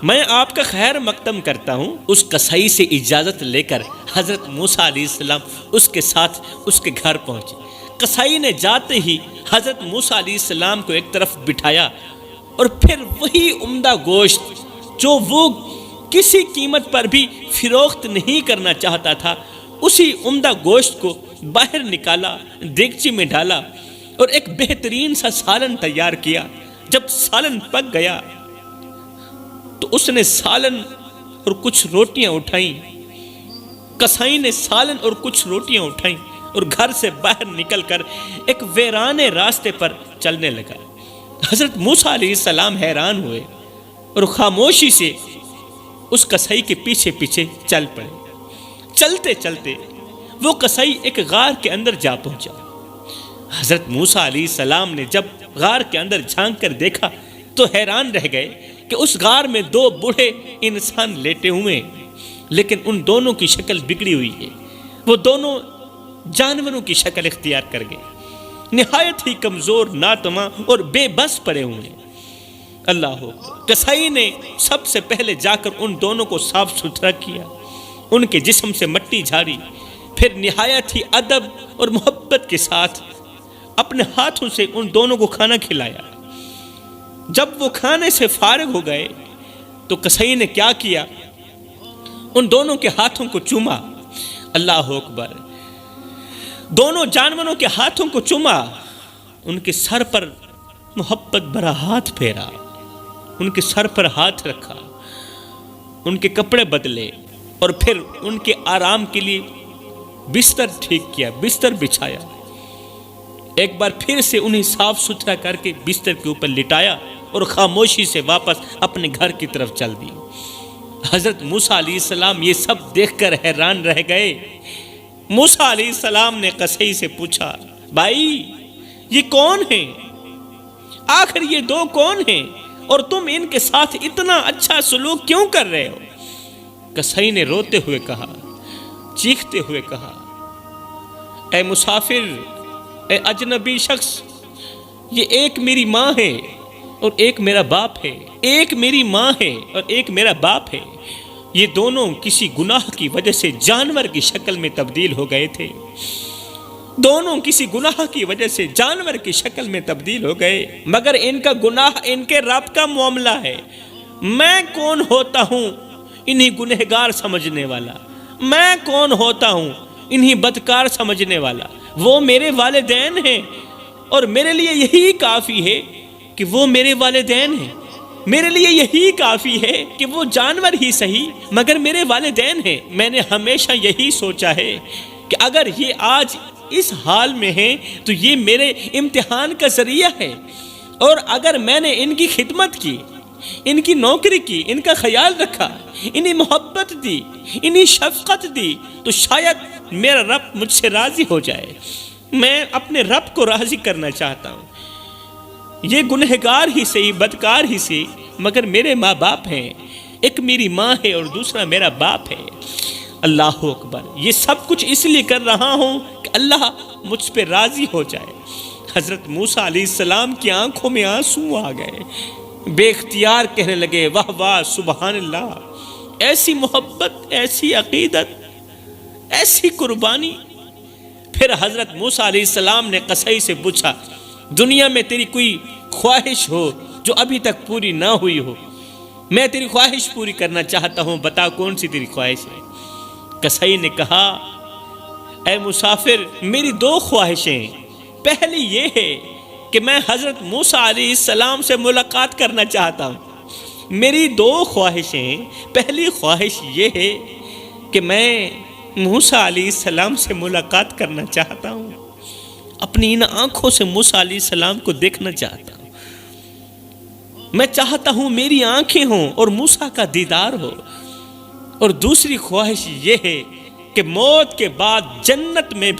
میں آپ کا خیر مقدم کرتا ہوں۔ اس کسائی سے اجازت لے کر حضرت موسیٰ علیہ السلام اس کے ساتھ اس کے گھر پہنچے۔ کسائی نے جاتے ہی حضرت موسیٰ علیہ السلام کو ایک طرف بٹھایا اور پھر وہی عمدہ گوشت جو وہ کسی قیمت پر بھی فروخت نہیں کرنا چاہتا تھا، اسی عمدہ گوشت کو باہر نکالا، دیگچی میں ڈالا اور ایک بہترین سا سالن تیار کیا۔ جب سالن پک گیا تو اس نے سالن اور کچھ روٹیاں اٹھائیں، کسائی نے سالن اور کچھ روٹیاں اٹھائیں اور گھر سے باہر نکل کر ایک ویرانے راستے پر چلنے لگا۔ حضرت موسیٰ علیہ السلام حیران ہوئے اور خاموشی سے اس کسائی کے پیچھے پیچھے چل پڑے۔ چلتے چلتے وہ کسائی ایک غار کے اندر جا پہنچا۔ حضرت موسیٰ علیہ السلام نے جب غار کے اندر جھانک کر دیکھا تو حیران رہ گئے کہ اس غار میں دو بوڑھے انسان لیٹے ہوئے ہیں، لیکن ان دونوں کی شکل بگڑی ہوئی ہے۔ وہ دونوں جانوروں کی شکل اختیار کر گئے، نہایت ہی کمزور، ناتواں اور بے بس پڑے ہوئے ہیں۔ اللہ ہو، کسائی نے سب سے پہلے جا کر ان دونوں کو صاف ستھرا کیا، ان کے جسم سے مٹی جھاڑی، پھر نہایت ہی ادب اور محبت کے ساتھ اپنے ہاتھوں سے ان دونوں کو کھانا کھلایا۔ جب وہ کھانے سے فارغ ہو گئے تو کسائی نے کیا کیا؟ ان دونوں کے ہاتھوں کو چوما۔ اللہ اکبر، دونوں جانوروں کے ہاتھوں کو چوما، ان کے سر پر محبت بھرا ہاتھ پھیرا، ان کے سر پر ہاتھ رکھا، ان کے کپڑے بدلے اور پھر ان کے آرام کے لیے بستر ٹھیک کیا، بستر بچھایا۔ ایک بار پھر سے انہیں صاف ستھرا کر کے بستر کے اوپر لٹایا اور خاموشی سے واپس اپنے گھر کی طرف چل دی۔ حضرت موسیٰ علیہ السلام یہ سب دیکھ کر حیران رہ گئے۔ موسیٰ علیہ السلام نے کسائی سے پوچھا، بھائی یہ کون ہیں؟ آخر یہ دو کون ہیں اور تم ان کے ساتھ اتنا اچھا سلوک کیوں کر رہے ہو؟ کسائی نے روتے ہوئے کہا، چیختے ہوئے کہا، اے مسافر، اے اجنبی شخص، یہ ایک میری ماں ہے اور ایک میرا باپ ہے، ایک میری ماں ہے اور ایک میرا باپ ہے۔ یہ دونوں کسی گناہ کی وجہ سے جانور کی شکل میں تبدیل ہو گئے تھے، دونوں کسی گناہ کی وجہ سے جانور کی شکل میں تبدیل ہو گئے، مگر ان کا گناہ ان کے رب کا معاملہ ہے۔ میں کون ہوتا ہوں انہیں گنہگار سمجھنے والا؟ میں کون ہوتا ہوں انہیں بدکار سمجھنے والا؟ وہ میرے والدین ہیں اور میرے لیے یہی کافی ہے کہ وہ میرے والدین ہیں، میرے لیے یہی کافی ہے کہ وہ جانور ہی صحیح مگر میرے والدین ہیں۔ میں نے ہمیشہ یہی سوچا ہے کہ اگر یہ آج اس حال میں ہیں تو یہ میرے امتحان کا ذریعہ ہے، اور اگر میں نے ان کی خدمت کی، ان کی نوکری کی، ان کا خیال رکھا، انہیں محبت دی، انہیں شفقت دی، تو شاید میرا رب مجھ سے راضی ہو جائے۔ میں اپنے رب کو راضی کرنا چاہتا ہوں۔ یہ گنہگار ہی صحیح، بدکار ہی صحیح، مگر میرے ماں باپ ہیں، ایک میری ماں ہے اور دوسرا میرا باپ ہے۔ اللہ اکبر، یہ سب کچھ اس لیے کر رہا ہوں کہ اللہ مجھ پہ راضی ہو جائے۔ حضرت موسیٰ علیہ السلام کی آنکھوں میں آنسو آ گئے، بے اختیار کہنے لگے، واہ واہ، سبحان اللہ، ایسی محبت، ایسی عقیدت، ایسی قربانی۔ پھر حضرت موسیٰ علیہ السلام نے کسائی سے پوچھا، دنیا میں تیری کوئی خواہش ہو جو ابھی تک پوری نہ ہوئی ہو؟ میں تیری خواہش پوری کرنا چاہتا ہوں، بتا کون سی تیری خواہش ہے؟ کسائی نے کہا، اے مسافر، میری دو خواہشیں، پہلی یہ ہے کہ میں حضرت موسیٰ علیہ السلام سے ملاقات کرنا چاہتا ہوں۔ میری دو خواہشیں، پہلی خواہش یہ ہے کہ میں موسیٰ علیہ السلام سے ملاقات کرنا چاہتا ہوں، اپنی ان آنکھوں سے موسیٰ علیہ السلام کو دیکھنا چاہتا ہوں۔ میں چاہتا ہوں میری آنکھیں ہوں اور موسیٰ کا دیدار ہو۔ اور دوسری خواہش یہ ہے کہ موت کے بعد جنت میں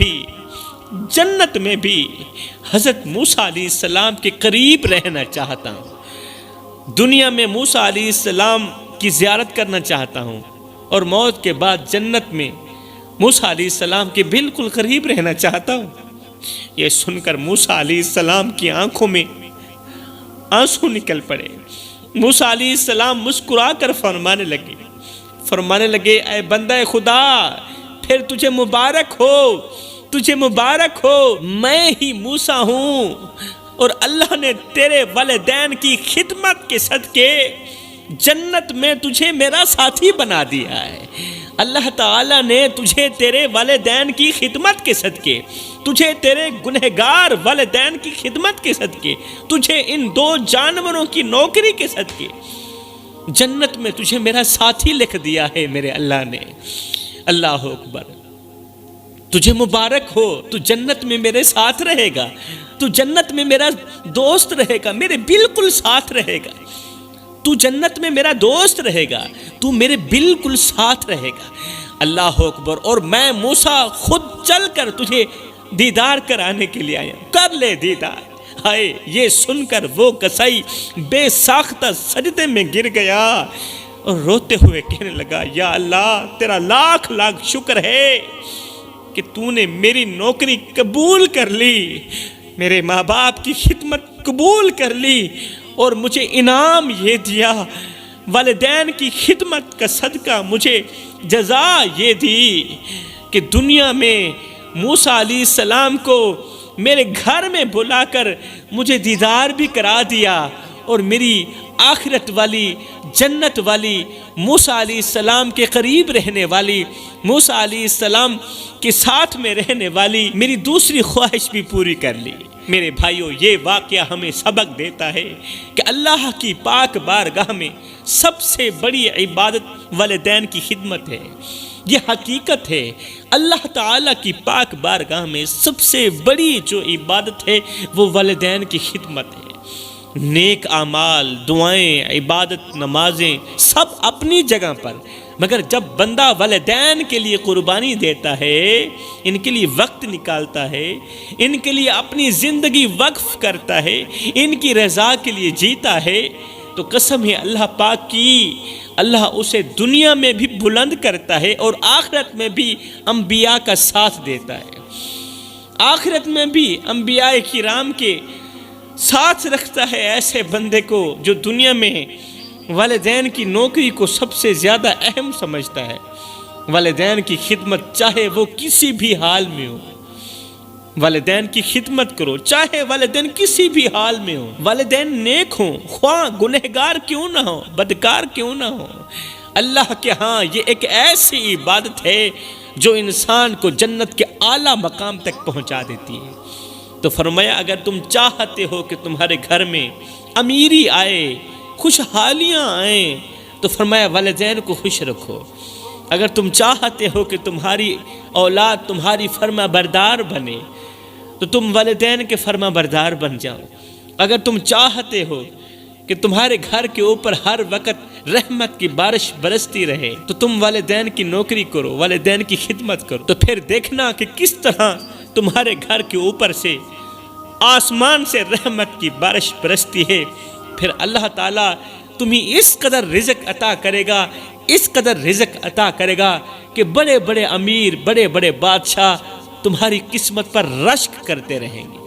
بھی حضرت موسیٰ علیہ السلام کے قریب رہنا چاہتا ہوں۔ دنیا میں موسیٰ علیہ السلام کی زیارت کرنا چاہتا ہوں اور موت کے بعد جنت میں موسیٰ علیہ السلام کے بالکل قریب رہنا چاہتا ہوں۔ یہ سن کر موسیٰ علیہ السلام کی آنکھوں میں آنسو نکل پڑے۔ موسیٰ علیہ السلام مسکرا کر فرمانے لگے، اے بندہ خدا، پھر تجھے مبارک ہو، تجھے مبارک ہو، میں ہی موسیٰ ہوں اور اللہ نے تیرے والدین کی خدمت کے صدقے جنت میں تجھے میرا ساتھی بنا دیا ہے۔ اللہ تعالیٰ نے تجھے تیرے والدین کی خدمت کے صدقے، تجھے تیرے گنہگار والدین کی خدمت کے صدقے، تجھے ان دو جانوروں کی نوکری کے صدقے جنت میں تجھے میرا ساتھی لکھ دیا ہے میرے اللہ نے۔ اللہ اکبر، تجھے مبارک ہو، تو جنت میں میرے ساتھ رہے گا، تو جنت میں میرا دوست رہے گا، میرے بالکل ساتھ رہے گا، تو جنت میں میرا دوست رہے گا، تو میرے بالکل ساتھ رہے گا۔ اللہ اکبر، اور میں موسیٰ خود چل کر تجھے دیدار کرانے کے لیے آیا، کر لے دیدار۔ ہائے، یہ سن کر وہ قصی بے ساختہ سجدے میں گر گیا اور روتے ہوئے کہنے لگا، یا اللہ تیرا لاکھ لاکھ شکر ہے کہ تو نے میری نوکری قبول کر لی، میرے ماں باپ کی خدمت قبول کر لی، اور مجھے انعام یہ دیا، والدین کی خدمت کا صدقہ مجھے جزا یہ دی کہ دنیا میں موسیٰ علیہ السلام کو میرے گھر میں بلا کر مجھے دیدار بھی کرا دیا، اور میری آخرت والی جنت والی موسیٰ علیہ السلام کے قریب رہنے والی، موسیٰ علیہ السلام کے ساتھ میں رہنے والی میری دوسری خواہش بھی پوری کر لی۔ میرے بھائیوں، یہ واقعہ ہمیں سبق دیتا ہے کہ اللہ کی پاک بارگاہ میں سب سے بڑی عبادت والدین کی خدمت ہے۔ یہ حقیقت ہے، اللہ تعالیٰ کی پاک بارگاہ میں سب سے بڑی جو عبادت ہے وہ والدین کی خدمت ہے۔ نیک اعمال، دعائیں، عبادت، نمازیں سب اپنی جگہ پر، مگر جب بندہ والدین کے لیے قربانی دیتا ہے، ان کے لیے وقت نکالتا ہے، ان کے لیے اپنی زندگی وقف کرتا ہے، ان کی رضا کے لیے جیتا ہے، تو قسم ہے اللہ پاک کی، اللہ اسے دنیا میں بھی بلند کرتا ہے اور آخرت میں بھی انبیاء کا ساتھ دیتا ہے۔ آخرت میں بھی انبیاء کرام کے ساتھ رکھتا ہے ایسے بندے کو جو دنیا میں والدین کی نوکری کو سب سے زیادہ اہم سمجھتا ہے۔ والدین کی خدمت چاہے وہ کسی بھی حال میں ہو، والدین کی خدمت کرو چاہے والدین کسی بھی حال میں ہو، والدین نیک ہوں خواہ گنہگار کیوں نہ ہو، بدکار کیوں نہ ہو۔ اللہ کے ہاں یہ ایک ایسی عبادت ہے جو انسان کو جنت کے اعلیٰ مقام تک پہنچا دیتی ہے۔ تو فرمایا اگر تم چاہتے ہو کہ تمہارے گھر میں امیری آئے، خوشحالیاں آئیں، تو فرمایا والدین کو خوش رکھو۔ اگر تم چاہتے ہو کہ تمہاری اولاد تمہاری فرما بردار بنے، تو تم والدین کے فرما بردار بن جاؤ۔ اگر تم چاہتے ہو کہ تمہارے گھر کے اوپر ہر وقت رحمت کی بارش برستی رہے، تو تم والدین کی نوکری کرو، والدین کی خدمت کرو، تو پھر دیکھنا کہ کس طرح تمہارے گھر کے اوپر سے آسمان سے رحمت کی بارش برستی ہے۔ پھر اللہ تعالیٰ تمہیں اس قدر رزق عطا کرے گا، اس قدر رزق عطا کرے گا کہ بڑے بڑے امیر، بڑے بڑے بادشاہ تمہاری قسمت پر رشک کرتے رہیں گے۔